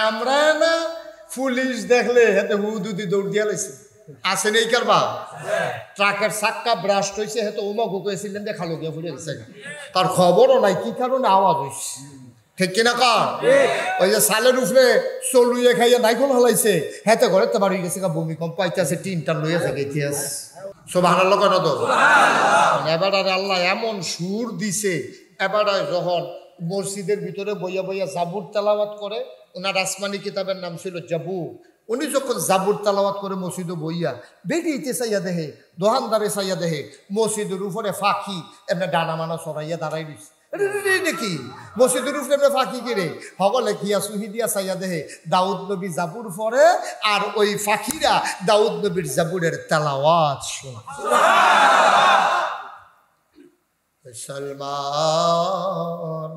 আমরা না পুলিশ দেখলে হেতে হুদুদি দৌড় দিয়া লাইছে আছে নেই কারবা ট্রাকের চাক্কা ব্রাস্ট হয়েছে হেতে ওমা গুকেছিলেন যে খালো গিয়া ফুলে গেছে তার খবরও নাই কি কারণে আওয়াজ হয়েছে ঠিক কিনা কার ওই যে সালের উপরে চলুয়ে খাইয়া নাইকল হলাইছে হেতে ঘরে তো বাড়ি গেছে ভূমিকম্প আইতেছে টিনটা লইয়াছে গেছিয়াস সুবহানাল্লাহ কেন তো এবার আল্লাহ এমন সুর দিছে এবার যখন মসজিদের ভিতরে বইয়া বইয়া জাবুর তেলাওয়াত করে ওনার আসমানি কিতাবের নাম ছিল জাবুর উনি যখন জাবুর তেলাওয়াত করে মসজিদে বইয়া বেরিয়েতে চাইয়া দেহে দোহানদারে চাইয়া দেহে মসজিদের উপরে ফাঁকি এমনি ডানা মানা সরাইয়া দাঁড়াই দিচ্ছে নাকি মসজিদের উপরে ফাঁকি কিরে সকলে কিয়া সুহি দিয়া চাইয়া দেহে দাউদ নবী জাবুর পরে আর ওই ফাঁকিরা দাউদ নবীর জাবুরের তেলাওয়াত শোনা সলমান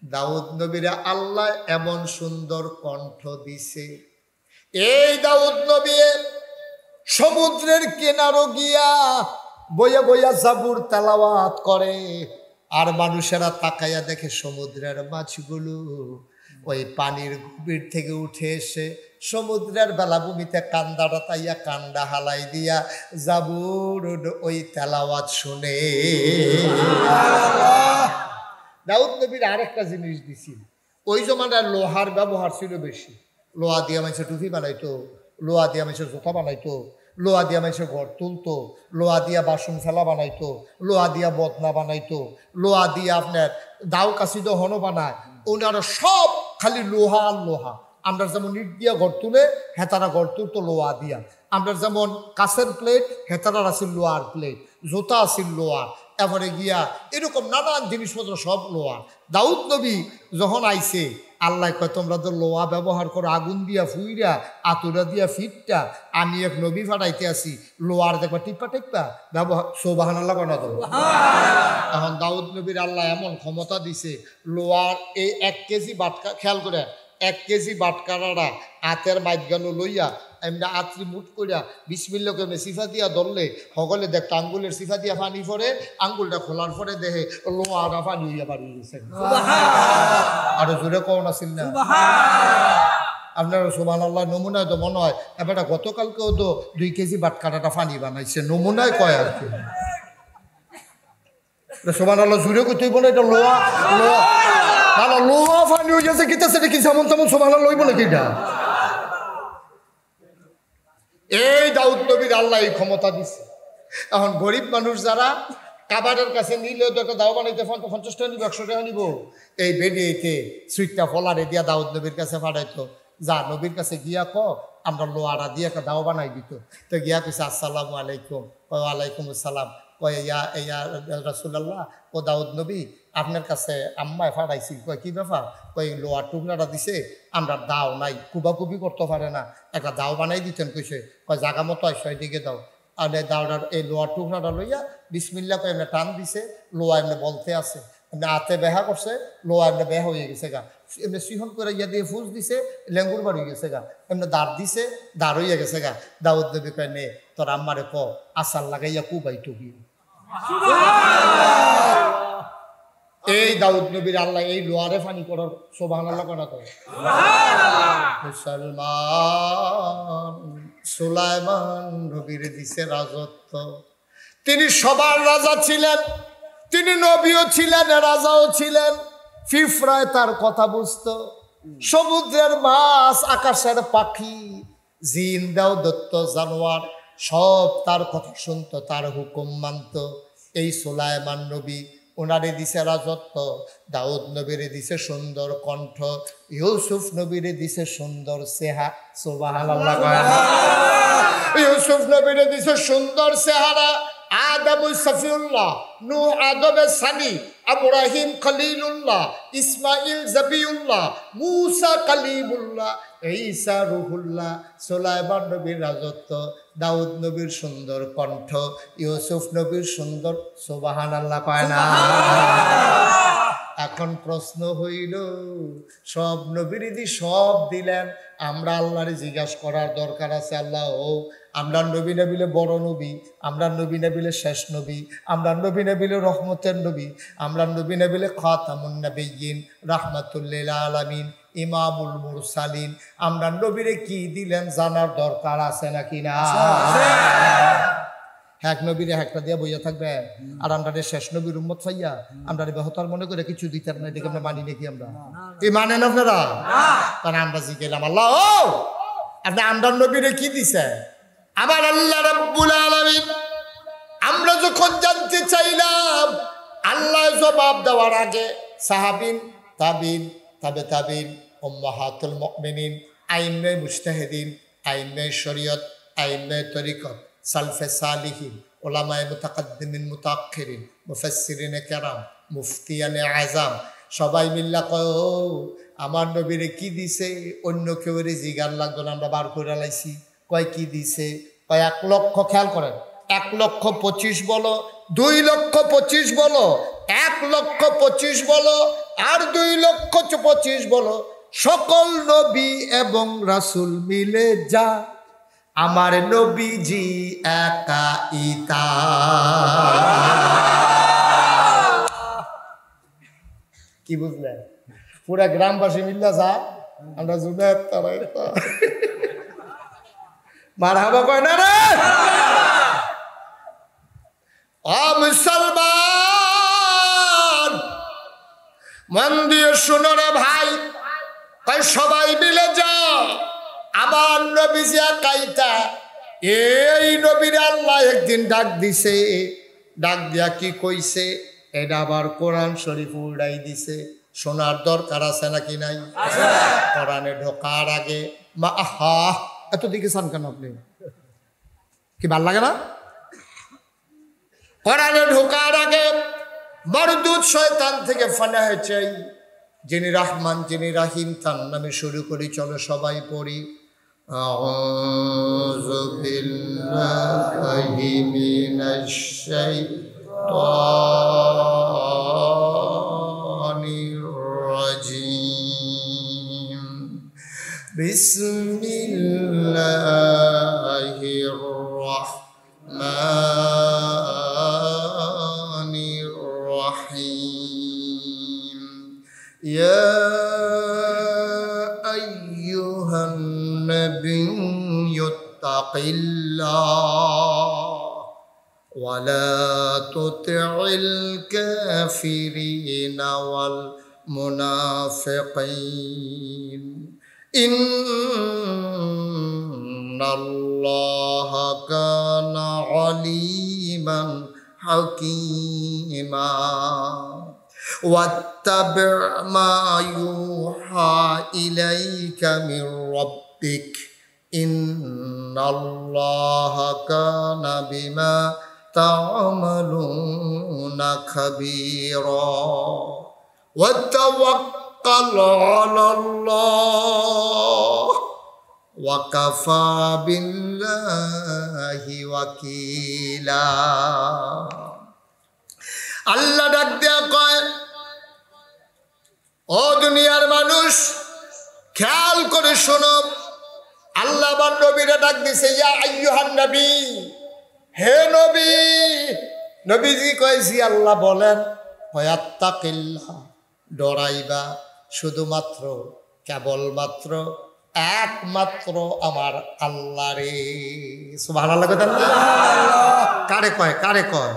দাউদ নবীরা আল্লাহ এমন সুন্দর কণ্ঠ দিছে এই দাউদ নবী সমুদ্রের কিনারো গিয়া বইয়া বইয়া জাবুর তেলাওয়াত করে আর মানুষেরা তাকাইয়া দেখে সমুদ্রের মাছগুলো ওই পানির গভীর থেকে উঠে এসে সমুদ্রের বেলাভূমিতে কান্দাটা তাইয়া কান্দা হালাই দিয়া জাবুর ওই তেলাওয়াত শুনে দাউদ নবীর আরেকটা জিনিস দিছিল ওই জমানার লোহার ব্যবহার ছিল বেশি লোহা দিয়া মানুষের টুপি বানাইতো লোহা দিয়া মানুষের জোতা বানাইতো লোহা দিয়া মানুষের ঘর তুলতো লোহা দিয়া বাসন ফেলা বানাইতো লোহা দিয়া বদনা বানাইতো লোহা দিয়া আপনার দাও কাশি হন বানায় ওনারা সব খালি লোহা আর লোহা আমরা যেমন ইট দিয়া ঘর তুলে হেতারা ঘর তুলতো লোহা দিয়া আমরা যেমন কাছের প্লেট হেতারার আছিল লোহার প্লেট জোতা আছিল লোহার এবারে গিয়া এরকম নানান জিনিসপত্র সব লোহা দাউদ নবী যখন আইছে আল্লাহ কয় তোমরা তো লোহা ব্যবহার করো আগুন দিয়া ফুইরা আতুরা দিয়া ফিটটা আমি এক নবী ফাটাইতে আসি লোহার দেখবা টিপ্পা টিপ্পা ব্যবহার সুবহানাল্লাহ কেন তো এখন দাউদ নবীর আল্লাহ এমন ক্ষমতা দিছে লোহার এই 1 কেজি বাটকা খেয়াল করে 1 কেজি বাটকারারা হাতের মাইগানো লইয়া এমনি আত্রি মুঠ করিয়া বিসমিল্লাহ করে সিফা দিয়া ধরলে সকলে দেখতো আঙ্গুলের সিফা দিয়া পানি পরে আঙ্গুলটা খোলার পরে দেখে লোহাটা পানি হইয়া বাড়ি গেছে আরো জোরে কখন আসিল না আপনার সুবহানাল্লাহ নমুনায় তো মনে হয় এবার গতকালকেও তো 2 কেজি বাটকারাটা পানি বানাইছে নমুনায় কয় আর কি সুবহানাল্লাহ জোরে কইতেই বলে এটা লোহা লোহা ভালো লোহা পানি হয়ে গেছে কিতাছে কি যেমন তেমন সুবহানাল্লাহ লইব নাকি এটা এই দাউদ নবীর আল্লাহ এই ক্ষমতা দিচ্ছে এখন গরিব মানুষ যারা কাবারের কাছে নিলেও তো একটা দাও বানাইতে 50 টাকা নিব 100 টাকা নিব এই বেরিয়েতে সুইটটা ফলারে দিয়া দাউদ নবীর কাছে পাঠাইতো যা নবীর কাছে গিয়া আমরা লোহারা দিয়ে একটা দাও বানাই দিত তো গিয়া কইছে আসসালামু আলাইকুম ওয়ালাইকুম আসসালাম কয় ইয়া রাসূলুল্লাহ ও দাউদ নবী আপনার কাছে আম্মায় ফাটাইছিল কয় কি ব্যাপার কয় লোহার টুকরাটা দিছে আমরা দাও নাই কুবাকুবি করতে পারে না একটা দাও বানাই দিতেন কইছে কয় জাগা মতো আসয় দিকে দাও আর দাওটার এই লোহার টুকরাটা লইয়া বিসমিল্লাহ কয় এমনি টান দিছে লোহা এমনি বলতে আছে এমনি হাতে বেহা করছে লোহা এমনি বেহা হয়ে গেছে গা এমনি সিহন করে ইয়া দিয়ে ফুস দিছে লেঙ্গুর বাড়ি গেছে গা এমনি দাঁড় দিছে দাঁড় হইয়া গেছে গা দাউদ নবী কয় নে তোর আম্মারে ক আসার লাগাইয়া কুবাই টুকি এই দাউদ নবীর আল্লাহ এই লোহারে ফানি করার সুবহানাল্লাহ করা তো মুসলমান সুলাইমান নবীর দিছে রাজত্ব তিনি সবার রাজা ছিলেন তিনি নবীও ছিলেন রাজাও ছিলেন ফিফরায় তার কথা বুঝতো সমুদ্রের মাছ আকাশের পাখি জিন দাও দত্ত জানোয়ার সব তার কথা শুনতো তার হুকুম মানত এই সুলাইমান নবী ওনারে দিছে রাজত্ব দাউদ নবীরে দিছে সুন্দর কণ্ঠ ইউসুফ নবীরে দিছে সুন্দর চেহারা সুবহানাল্লাহ ইউসুফ নবীরে দিছে সুন্দর চেহারা আদম সফিউল্লাহ নূহ আদমের সানি ইব্রাহিম খলিলুল্লাহ ইসমাইল জবিউল্লাহ মুসা কালিমুল্লাহ ঈসা রুহুল্লাহ সুলাইমান নবীর রাজত্ব দাউদ নবীর সুন্দর কণ্ঠ ইউসুফ নবীর সুন্দর সুবহানাল্লাহ কয় না এখন প্রশ্ন হইল সব নবীর সব দিলেন আমরা আল্লাহরে জিজ্ঞাসা করার দরকার আছে আল্লাহ ও আমরা নবী নবিলে বড় নবী আমরা নবী নবিলে শেষ নবী আমরা নবী নবিলে রহমতের নবী আমরা নবী নবিলে খাতামুন নবিয়্যিন রাহমাতুল লিল আলামিন ইমামুল মুরসালিন। আমরা নবীরে কি দিলেন জানার দরকার আছে নাকি না? এক নবীরে একটা দিয়ে বইয়া থাকবে আর আমরা শেষ নবীর উম্মত পাইয়া আমরা বেহতার মনে করে কিছু দিতে না, এটাকে আমরা মানি নাকি? আমরা কি মানেন আপনারা? কারণ আমরা জিজ্ঞেলাম আল্লাহ আপনি আমরা নবীরে কি দিছে? আমার আল্লাহ রাব্বুল আলামিন আমরা যখন জানতে চাইলাম, আল্লাহ জবাব দেওয়ার আগে সাহাবিন, তাবিন, তাবে তাবিন, উম্মাহাতুল মুমিনিন, আইম্মায়ে মুজতাহিদিন, আইম্মায়ে শরীয়ত, আইম্মায়ে তরিকত, সালফে সালিহিন, উলামায়ে মুতাকাদ্দিমিন মুতাআখিরিন, মুফাসসিরিনে কেরাম, মুফতিয়ানে আযম সবাই মিল্লা কয় আমার নবীরে কি দিছে? অন্য কেউ জিগার লাগতো না, আমরা বার করে লাইছি। কয় কি দিছে? কয় 1 লক্ষ। খেয়াল করেন, 1,25,000 বলো, 2,25,000 বলো, 1,25,000 বলো, আর 2,25,000 বলো, সকল নবী এবং রাসূল মিলে যা আমার নবীজি একা ইতা। কি বুঝলেন? পুরা গ্রামবাসী মিল্লা যা আমরা জুনায়েদ তারাই মারহাবা কয় না রে? ও মুসলমান মন দিয়ে শুনো রে ভাই, তাই সবাই মিলে যাও আমার নবীজি একাইতা। এই নবীর আল্লাহ একদিন ডাক দিছে, ডাক দিয়া কি কইছে? এটা আবার কোরআন শরীফ উড়াই দিছে। শোনার দরকার আছে নাকি নাই? কোরআনে ঢোকার আগে মা আহা এত দিকে চান কেন আপনি? কি ভাল লাগে না? কোরআনে ঢোকার আগে মরদুদ শয়তান থেকে ফানা হয়েছে। যিনি রহমান, যিনি রাহিম, তার নামে শুরু করি। চলো সবাই পড়ি। আউযু বিল্লাহি মিনাশ শাইতানির রাজিম। বিসমিল্লাহির রাহমানির রাহিম। ইয়া আইয়ুহান নাবিয়্যু তাকিল্লাহ ওয়া লা তুতি'ল কাফিরিনা ওয়াল মুনাফিকিন ইন্নাল্লাহা কানা আলিমান হাকীমা ওয়াত্তাবি' মা ইউহা ইলাইকা মির রাব্বিক ইন্নাল্লাহা কানা বিমা তা'মালুনা খাবীরা ওয়াতাওয়াক্কাল আলাল্লাহ ওয়া কাফা বিল্লাহি ওয়াকিলা। আল্লাহ ডাক দেয়া কয়, ও দুনিয়ার মানুষ খেয়াল করে শোনো। আল্লাহ আমার নবীরে ডাক দিছে, ইয়া আইয়ুহান নবী, হে নবী। নবীজি কয়েছি আল্লাহ বলেন, ওয়াত্তাকিল্লাহ, ডরাইবা শুধুমাত্র কেবলমাত্র একমাত্র আমার আল্লাহ রে। সুবহানাল্লাহ। কারে কয়? কারে কয়?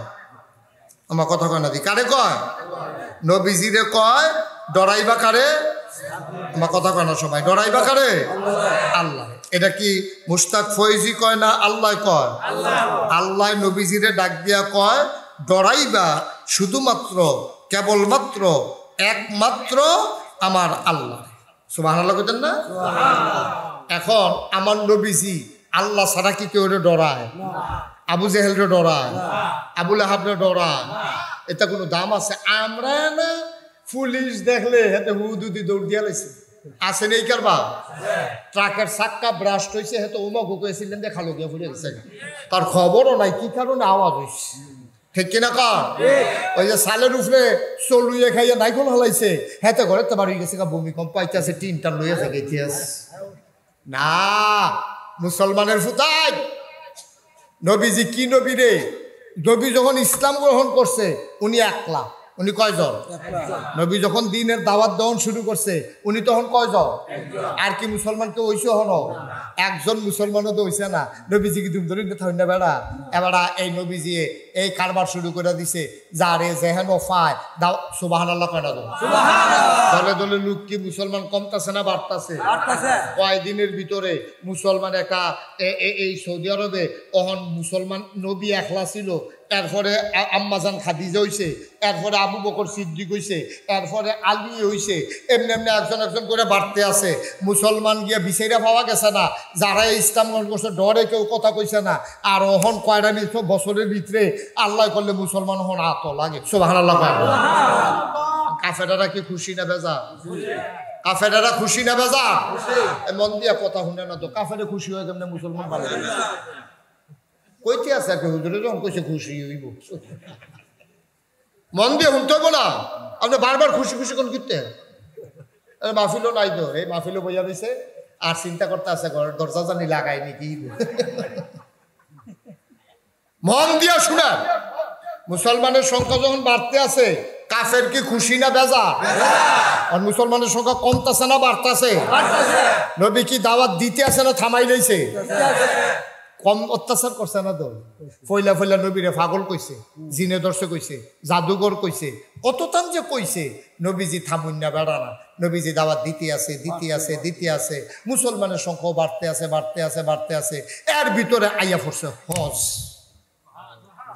আমার কথা কয় না দি, কারে কয়? নবীজিরে কয়। ডরাইবা কারে? আমার কথা কয় না সবাই। ডরাইবা কারে? আল্লাহ। এটা কি মুশতাক ফয়েজি কয় না আল্লাহ কয়? আল্লাহ নবীজিরে ডাক দিয়া কয়, ডরাইবা শুধুমাত্র কেবলমাত্র একমাত্র আমার আল্লাহ। সুবহানাল্লাহ কইতেন না? এখন আমার নবীজি আল্লাহ ছাড়া কি কেউ ডরায়? আবু জেহেলরে ডরায়? আবু লাহাবরে ডরায়? এটা কোনো দাম আছে? আমরা না পুলিশ দেখলে হেতে হুদুদি দৌড় দিয়া লাইছে। আছে নেই কারবা? ট্রাকের চাক্কা ব্রাস্ট হয়েছে, হেতে উমা গুকুয়েছিলেন যে খালো গিয়া ফুলে গেছে, তার খবরও নাই কি কারণে আওয়াজ হয়েছে। ঠিক কিনা কর? ওই যে সালের উপরে চলুয়ে খাইয়া নাইকল হলাইছে, হেতে ঘরে তো বাড়ি গেছে, ভূমিকম্প আইতেছে, টিনটা লইয়াছে গেছিয়াস না। মুসলমানের ফুতাই নবীজি কি নবী রে? নবী যখন ইসলাম গ্রহণ করছে উনি একলা, উনি কয়জন? নবী যখন দিনের দাওয়াত দেওয়ান শুরু করছে উনি তখন কয়জন? আর কি মুসলমানকে হইছে হন? একজন মুসলমানও তো হইছে না। নবীজি কি তুমি ধরে থাই না বেড়া এবারা এই নবীজি এই কারবার শুরু করে দিছে যারে যেহেন ফায় দাও সুবহানাল্লাহ কয় না? দলে দলে লোক কি মুসলমান কমতাছে না বাড়তাছে? কয়দিনের ভিতরে মুসলমান একটা এই সৌদি আরবে অহন মুসলমান নবী একলা ছিল, এরপরে আম্মাজান খাদিজা হইছে, এরপরে আবু বকর সিদ্দিক হইছে, এরপরে আলী হইছে, এমনি এমনি একজন একজন করে বাড়তে আছে। মুসলমান গিয়া বিচাইরা পাওয়া গেছে না, যারা ইসলাম গ্রহণ করছে ডরে কেউ কথা কইছে না। আর ওহন কয়টা বছরের ভিতরে আল্লাহ করলে মুসলমান হন আত লাগে। সুবহানাল্লাহ। কাফেরারা কি খুশি না বেজা? কাফেরারা খুশি না বেজা? মন দিয়া কথা শুনে না তো, কাফেরে খুশি হয়ে কেমনে মুসলমান ভালো কইতে আছে আর কি হুজুরে যখন কইছে খুশি হইব। মন দিয়ে শুনতে হইব না, আপনি বারবার খুশি খুশি কোন করতে মাহফিলও নাই তো, এই মাহফিলও বইয়া দিছে আর চিন্তা করতে আছে ঘরের দরজা জানি লাগাই নাকি। মন দিয়া শুনা, মুসলমানের সংখ্যা যখন বাড়তে আছে কাফের কি খুশি না বেজা? আর মুসলমানের সংখ্যা কমতেছে না বাড়তেছে? নবী কি দাওয়াত দিতে আছে না থামাই লইছে? কম অত্যাচার করছে না তো? ফইলা ফইলা নবীরে পাগল কইছে, জিনে দর্শক কইছে, জাদুঘর কইছে, কত তান যে কইছে। নবীজি থামুন না বেড়া না, নবীজি দাওয়াত দিতে আছে দিতে আছে দিতে আছে। মুসলমানের সংখ্যা বাড়তে আছে বাড়তে আছে বাড়তে আছে। এর ভিতরে আইয়া পড়ছে হজ।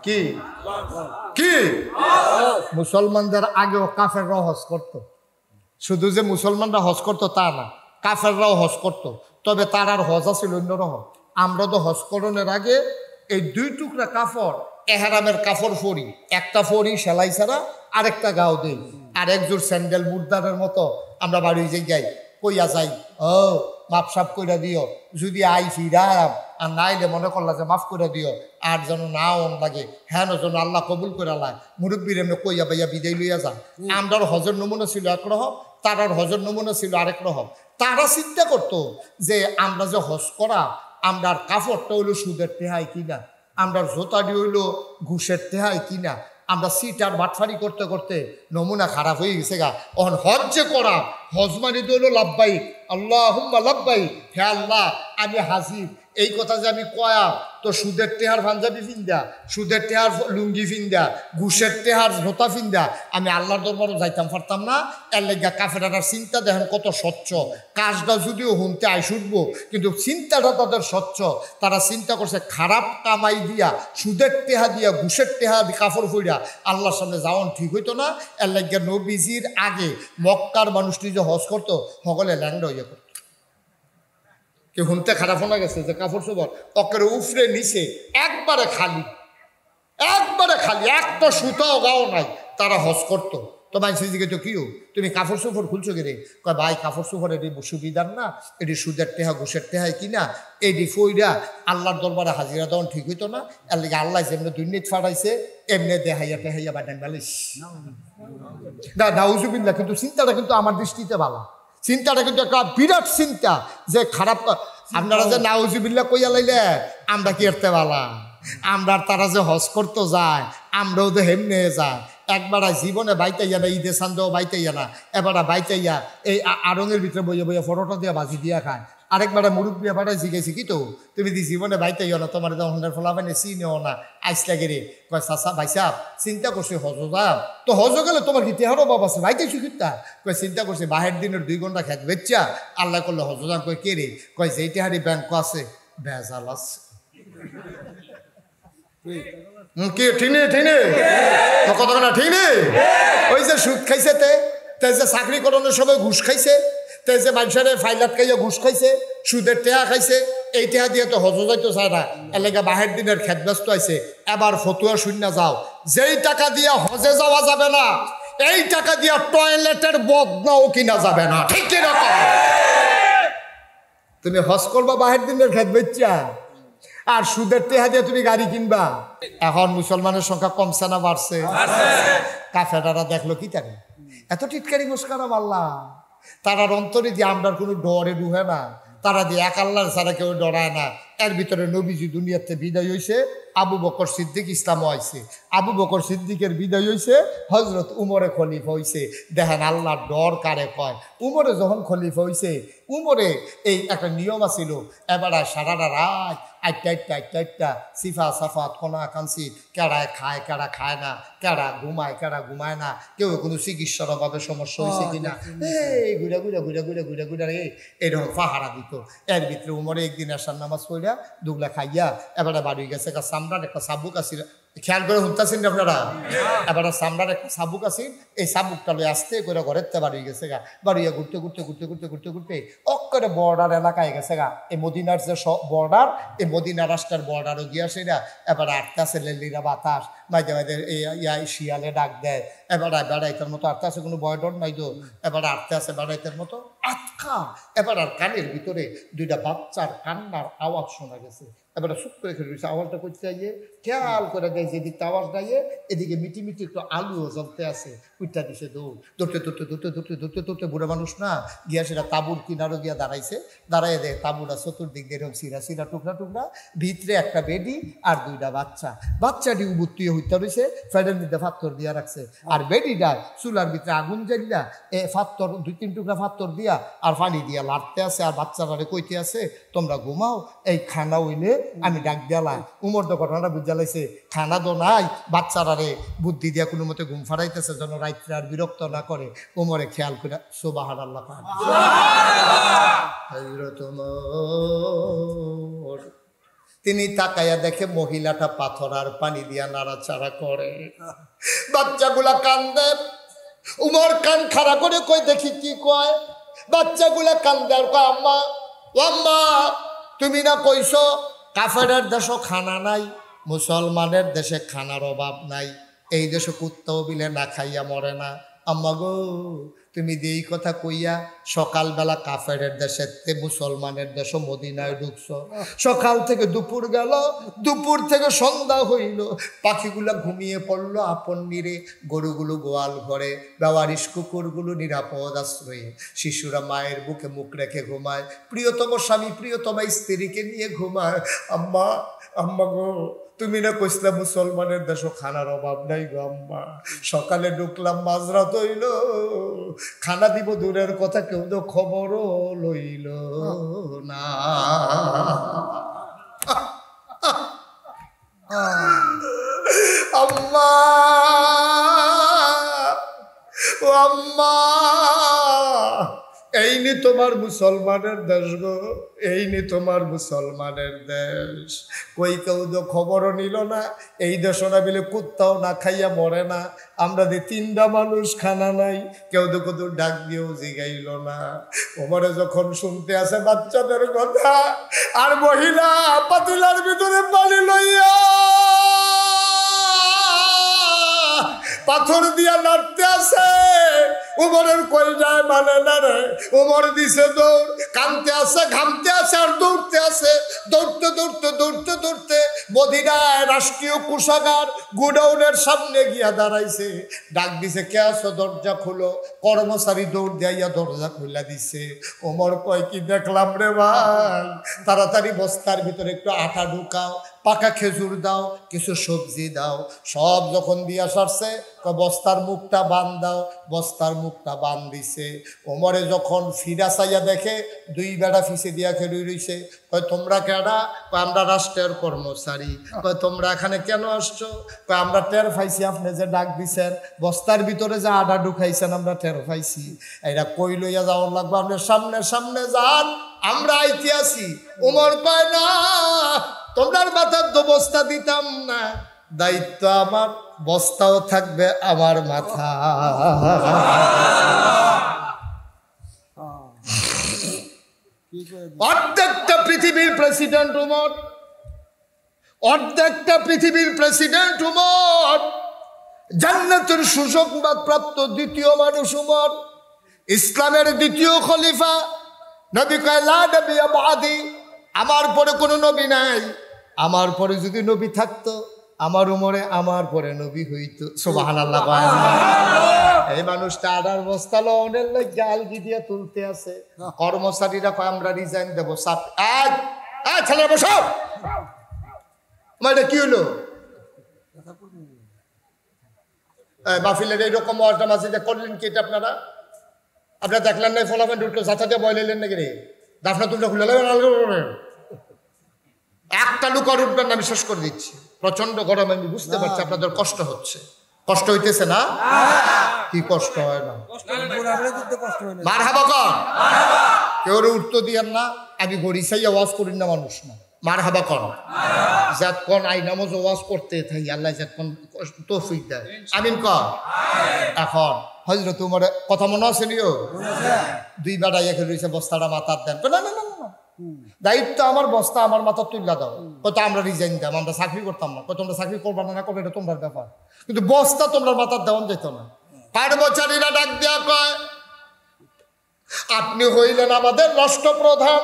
কি কি মুসলমানদের আগেও কাফেররাও হজ করত। শুধু যে মুসলমানরা হজ করতো তা না, কাফেররাও হজ করত। তবে তার আর হজ আছিল অন্যরকম। আমরা তো হজকরণের আগে এই 2 টুকরা কাপড় এহরামের কাপড় পরি, একটা পরি সেলাই ছাড়া, আরেকটা গাও দেই, আর একজোর স্যান্ডেল মুর্দারের মতো আমরা বাড়ি যাই কইয়া যাই, ও মাপ সাপ কইরা দিও, যদি আই ফিরাম আর না আইলে মনে করলা যে মাফ করে দিও, আর যেন না অন লাগে, হ্যাঁ যেন আল্লাহ কবুল করে আল্লাহ মুরব্বীর এমনি কইয়া বাইয়া বিদায় লইয়া যান। আমরার হজর নমুনা ছিল একরকম, তারার হজর নমুনা ছিল আরেক রকম। তারা চিন্তা করতো যে আমরা যে হজ করা, আমরার কাপড়টা হইলো সুদের টেহাই কিনা, আমরার জোতাটি হইলো ঘুষের টেহাই কিনা, আমরা সিট আর বাটফারি করতে করতে নমুনা খারাপ হয়ে গেছে গা। অন হজ যে করা, হজ মানে তো হইলো লাব্বাইক, আল্লাহুম্মা লাব্বাইক, হে আল্লাহ আমি হাজির। এই কথা যে আমি কয়া তো সুদের টেহার পাঞ্জাবি ফিন্দা, সুদের টেহার লুঙ্গি ফিন্দা, ঘুষের টেহার জোতা ফিন্দা আমি আল্লাহর দরবারও যাইতাম পারতাম না। এর লেগা কাফেরার চিন্তা দেখেন কত স্বচ্ছ। কাজটা যদিও হুনতে আই শুটবো, কিন্তু চিন্তাটা তাদের স্বচ্ছ। তারা চিন্তা করছে খারাপ কামাই দিয়া, সুদের টেহা দিয়া, ঘুষের টেহা কাপড় ফুইরা আল্লাহর সামনে যাওয়ান ঠিক হইতো না। এর লেগা নবীজির আগে মক্কার মানুষটি যে হজ করতো সকলে ল্যাংডা হইয়া করতো। কেউ হুনতে খারাপ শোনা গেছে যে কাপড় চোপড় অকের উফরে নিচে একবারে খালি, একবারে খালি, একটা সুতাও গাও নাই, তারা হজ করতো। তো ভাই সিজিকে তো কিও তুমি কাপড় চোপড় খুলছো কে রে? কয় ভাই কাপড় চোপড় এটি সুবিধার না, এটি সুদের টেহা ঘুষের টেহাই কিনা, এটি ফইরা আল্লাহর দরবারে হাজিরা দেওয়ান ঠিক হইতো না। এর লিগে আল্লাহ যেমনি দুর্নীতি ফাটাইছে এমনি দেহাইয়া টেহাইয়া বাটান বালিশ না নাউজুবিল্লাহ। কিন্তু চিন্তাটা কিন্তু আমার দৃষ্টিতে ভালো, চিন্তাটা কিন্তু একটা বিরাট চিন্তা যে খারাপ। আপনারা যে নাউজুবিল্লাহ কইয়া লাইলে আমরা কি এরতে বালা, আমরা তারা যে হজ করতে যায় আমরাও তো হেমনে যায়। একবার জীবনে বাইতাইয়া না, ঈদে সান্দেও বাইতাইয়া না, এবার বাইতাইয়া এই আড়ঙের ভিতরে বইয়া বইয়া ফটোটা দিয়া বাজি দিয়া খায়। আরেকবার মুরুব্বিয়া পাঠায় জিজ্ঞাসি কি তো তুমি দি জীবনে বাইতাইও না, তোমার হন্ডার ফলা মানে চিনেও না, আইস লাগে রে। কয় চাচা ভাই সাহ চিন্তা করছি হজ যাম, তো হজ গেলে তোমার কি তেহারও বাব আছে বাইতাইছি কিতা? কয় চিন্তা করছি বাহের দিনের 2 ঘন্টা খেত বেচ্চা আল্লাহ করলে হজ যাম। কয় কে রে? কয় যেই তেহারি ব্যাংক আছে ভেজাল আছে। কি ঠিনে ঠিনে কত না ঠিনে? ওই যে সুদ খাইছে, তে যে চাকরি করানোর সময় ঘুষ খাইছে, তে যে মানুষের ফাইলাত খাইয়া ঘুষ খাইছে, সুদের টেহা খাইছে, এই টেহা দিয়ে তো হজ যাইতো চায় না। এলাকা বাহের দিনের খেত ব্যস্ত আছে। এবার ফতুয়া শূন্য যাও, যেই টাকা দিয়া হজে যাওয়া যাবে না এই টাকা দিয়া টয়লেটের বদনাও কিনা যাবে না। ঠিক কিরকম তুমি হজ করবা বাহের দিনের খেত বেচা, আর সুদের টেহা দিয়ে তুমি গাড়ি কিনবা। এখন মুসলমানের সংখ্যা কমছে না বাড়ছে? কাফেরারা দেখলো কি তারে এত টিটকারি মুস্কানা মারলাম, তারার অন্তরে দিয়ে আমরার কোনো ডরে ডুহে না, তারা দিয়ে এক আল্লাহর ছাড়া কেউ ডরায় না। এর ভিতরে নবীজি দুনিয়াতে বিদায় হইছে, আবু বকর সিদ্দিক ইসলামও আইছে। আবু বকর সিদ্দিকের বিদায় হইছে, হজরত উমরে খলিফা হইছে। দেখেন আল্লাহর ডর কারে কয়। উমরে যখন খলিফা হইছে, উমরে এই একটা নিয়ম আছিল, এবারে সারাটা রাত আটটা সিফা সাফাত কোনা কানসি, কেড়ায় খায় কেড়া খায় না, কেড়া ঘুমায় না, কেউ কোনো চিকিৎসার অভাবে সমস্যা হয়েছে কিনা, এই ঘুরা এরকম পাহারা দিত। এর ভিতরে উমরে একদিন আসার নামাজ পড়িয়া দুগলা খাইয়া এবারে বাড়ি গেছে। চামড়ার একটা চাবুক আছিল, খেয়াল করে শুনতেছেন আপনারা, এবারে চামড়ার একটা চাবুক আছিল, এই চাবুকটা লই আসতে করে ঘরের তে বাড়ি গেছে গা। বাড়িয়া ঘুরতে অক্করে বর্ডার এলাকায় গেছে গা। এই মদিনার যে বর্ডার, এই মদিনা রাষ্ট্রের বর্ডারও গিয়াছে না। এবারে আটটাছে লেলিরা বাতাস, মাঝে শিয়ালে ডাক দেয়, এবারে বেড়াইতের মতো আটটা আছে, কোনো বয় ডর নাই তো, এবারে আটটা আছে বেড়াইতের মতো আটকা। এবার আর কানের ভিতরে দুইটা বাচ্চার কান্নার আওয়াজ শোনা গেছে। এবারে সুখ করে খেলে রয়েছে, আওয়াজটা করতে যাইয়ে খেয়াল করে দেয় যেদিকটা আওয়াজ দাইয়ে এদিকে মিটি একটু আলুও জ্বলতে আছে, উইটা দিছে দৌড়তে বুড়ো মানুষ না গিয়া সেটা তাঁবুর কিনারও গিয়া দাঁড়াইছে। দাঁড়াইয়ে দেয় তাঁবুরা চতুর্দিক দিয়ে এরকম সিরা টুকরা, ভিতরে একটা বেডি আর দুইটা বাচ্চাটি উবুত্তিয়ে হইতে রয়েছে, ফ্যানের মধ্যে ফাত্তর দিয়া রাখছে। আর বেডিটা চুলার ভিতরে আগুন জ্বালিয়া ফাত্তর 2-3 টুকরা ফাত্তর দিয়া আর পানি দিয়া লাড়তে আছে। আর বাচ্চারা কইতে আছে তোমরা ঘুমাও, এই খানা হইলে আমি ডাক দিয়ালাই। উমর তো ঘটনাটা বুঝা লাইছে, খানা তো নাই, বাচ্চারা বুদ্ধি দিয়া কোনো মতে ঘুম ফাড়াইতেছে যেন রাত্রে আর বিরক্ত না করে। উমরে খেয়াল করে সুবহানাল্লাহ তিনি তাকাইয়া দেখে মহিলাটা পাথর আর পানি দিয়া নাড়াচাড়া করে, বাচ্চাগুলা কান্দে। উমর কান খাড়া করে কই দেখি কি কয়। বাচ্চাগুলা কান্দে আর কয় আম্মা, ও আম্মা তুমি না কইছো কাফেরের দেশও খানা নাই, মুসলমানের দেশে খানার অভাব নাই, এই দেশে কুত্তাও বিলে না খাইয়া মরে না। আম্মা গো তুমি এই কথা কইয়া সকালবেলা কাফেরের দেশে মুসলমানের দেশ মদিনায় ঢুকছ। সকাল থেকে দুপুর গেল, দুপুর থেকে সন্ধ্যা হইল, পাখিগুলা ঘুমিয়ে পড়লো আপন নিরে, গরুগুলো গোয়াল ঘরে, বেওয়ারিশ কুকুরগুলো নিরাপদ আশ্রয়ে, শিশুরা মায়ের বুকে মুখ রেখে ঘুমায়, প্রিয়তম স্বামী প্রিয়তমা স্ত্রীকে নিয়ে ঘুমায়। আম্মা আম্মা গো তুমি না কইসলা মুসলমানের দেশও খানার অভাব নাই গো আম্মা। সকালে ঢুকলাম মাঝরাত হইল, খানা দিব দূরের কথা কেউ তো খবরও লইল না। আম্মা ও আম্মা, এই নি তোমার মুসলমানের দেশ গো, এই নি তোমার মুসলমানের দেশ। কই কেউ তো খবরও নিল না, এই দেশও না বিলে কুত্তাও না খাইয়া মরে না। আমরা যে 3টা মানুষ খানা নাই, কেউ তো কত ডাক দিয়েও জিগাইল না। ওমরে যখন শুনতে আসে বাচ্চাদের কথা, আর মহিলা পাতিলার ভিতরে পানি লইয়া পাথর দিয়া লড়তে আসে, উমরের কই যায় মানে না রে। উমর দিছে দৌড়, কানতে আসে, ঘামতে আসে আর দৌড়তে আসে। দৌড়তে মদিনায় রাষ্ট্রীয় কোষাগার গোডাউনের সামনে গিয়া দাঁড়াইছে। ডাক দিছে কে আছো, দরজা খুলো। কর্মচারী দৌড় দিয়া দরজা খুলে দিছে। ওমর কয় কি দেখলাম রে ভাই, তাড়াতাড়ি বস্তার ভিতরে একটু আটা ঢুকাও, পাকা খেজুর দাও, কিছু সবজি দাও। সব যখন দিয়া সারছে বস্তার মুখটা বান দাও, বস্তার মুখটা বান দিছে। ওমরে যখন ফিরা চাইয়া দেখে 2 বেড়া ফিসে দিয়া খেলুই রইছে। কয় তোমরা কেডা? কয় আমরা রাষ্ট্রের কর্মচারী। কয় তোমরা এখানে কেন আসছো? কয় আমরা টের পাইছি আপনি যে ডাক দিছেন, বস্তার ভিতরে যে আটা ঢুকাইছেন আমরা টের পাইছি। এরা কই লইয়া যাওয়ার লাগবে, আপনি সামনে যান, আমরা আইতে আসি। ওমর কয় না, তোমরার মাথার তো বস্তা দিতাম না, দায়িত্ব আমার, বস্তাও থাকবে আমার মাথা। অর্ধেকটা পৃথিবীর প্রেসিডেন্ট উমর, অর্ধেকটা পৃথিবীর প্রেসিডেন্ট উমর, জান্নাতের সুসংবাদ প্রাপ্ত দ্বিতীয় মানুষ উমর, ইসলামের দ্বিতীয় খলিফা। নবী কয় লা নবিয়্যা বাদি, আমার পরে কোনো নবী নাই। আমার পরে যদি নবী থাকতো, আমার উমরে আমার পরে নবী হইতো। সুবহানাল্লাহ। এই মানুষটা আডার বস্তা লনের লাগে আলগি দিয়া তুলতে আছে। কর্মচারীরা কয় আমরা রিজাইন দেবো। ছেলেরা বসো। এটা কি হলো? মাহফিলের এইরকম ওয়াজটা মাঝে করলেন কি এটা আপনারা? আপনারা দেখলেন না ফলাফল উঠলো চাচা দিয়ে বয় লেন নাকি রে? দাফনা তুমটা খুলে একটা লুক আর উঠবেন না, আমি শেষ করে দিচ্ছি। প্রচন্ড গরম, আমি বুঝতে পারছি আপনাদের কষ্ট হচ্ছে। কষ্ট হইতেছে না? কি কষ্ট হয় না? মারহাবা কর, কেউ উঠতে দিয়েন না। আমি গড়িসাই আওয়াজ করি না, মানুষ না। মারহাবা কর, যতক্ষণ আই নামাজ ওয়াজ করতে থাকি আল্লাহ যতক্ষণ তৌফিক দেয়। আমিন কর। এখন হযরত ওমরের কথা মনে আছে নিও? দুই বেড়াই এখানে রয়েছে, বস্তাটা মাথার দেন। না না না না, দায়িত্ব আমার, বস্তা আমার মাথা তুল্লা দাও। কত আমরা রিজাইন দাম, আমরা চাকরি করতাম না। কত তোমরা চাকরি করবা না করবে, এটা তোমার ব্যাপার, কিন্তু বস্তা তোমরা মাথার দেওয়ান যেত না। কর্মচারীরা ডাক দেওয়া কয়, আপনি হইলেন আমাদের রাষ্ট্রপ্রধান,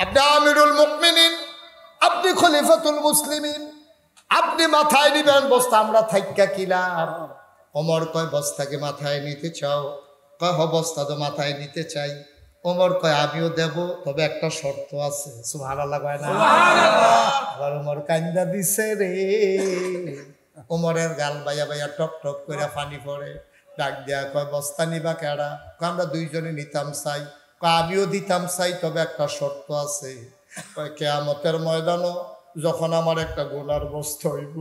আপনি আমিরুল মুমিনিন, আপনি খলিফাতুল মুসলিমিন, আপনি মাথায় নিবেন বস্তা, আমরা থাইক্কা কিলাম। ওমর কয়, বস্তাকে মাথায় নিতে চাও? কয় হ, বস্তা তো মাথায় নিতে চাই। ওমর কয়, আমিও দেব, তবে একটা শর্ত আছে। সুবহানাল্লাহ কয় না? আবার ওমর কান্দা দিছে রে। ওমরের গাল বাইয়া বাইয়া টপ টপ করে পানি পড়ে। ডাক দেয়া কয়, বস্তা নিবা কেডা? আমরা দুইজনে নিতাম চাই। আমিও দিতাম চাই, তবে একটা শর্ত আছে। কিয়ামতের ময়দানও যখন আমার একটা গোলার বস্তা হইব,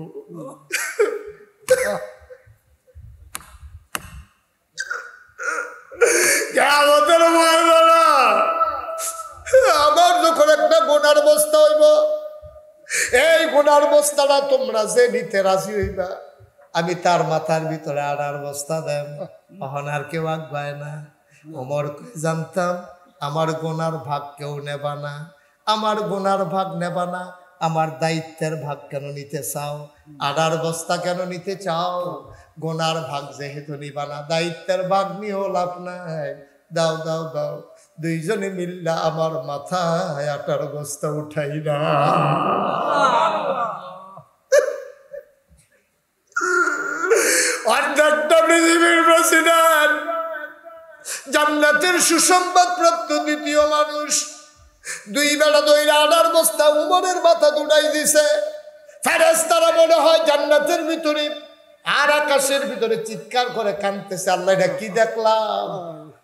কিয়ামতের ময়দানে আমার যখন একটা গোনার বস্তা হইব, এই গোনার বস্তাটা তোমরা যে নিতে রাজি হইবা, আমি তার মাথার ভিতরে আড়ার বস্তা দেব। তখন আর কেউ আগায় না। ওমর জানতাম আমার গোনার ভাগ কেউ নেবা না, আমার গোনার ভাগ নেবা না, আমার দায়িত্বের ভাগ কেন নিতে চাও? আড়ার বস্তা কেন নিতে চাও? গোনার ভাগ যেহেতু নিবা না, দায়িত্বের ভাগ নিয়েও লাভ নাই। দাও দাও দাও, দুইজনে মিল্লা আমার মাথায় আটার বস্তা উঠাই না। পৃথিবীর প্রেসিডেন্ট, জান্নাতের সুসংবাদ প্রাপ্ত দ্বিতীয় মানুষ, দুই বেলা দইরা আনার বস্তা উমরের মাথা দুটাই দিছে। ফেরেশতারা মনে হয় জান্নাতের ভিতরে আর আকাশের ভিতরে চিৎকার করে কাঁদতেছে, আল্লাহ এটা কি দেখলাম,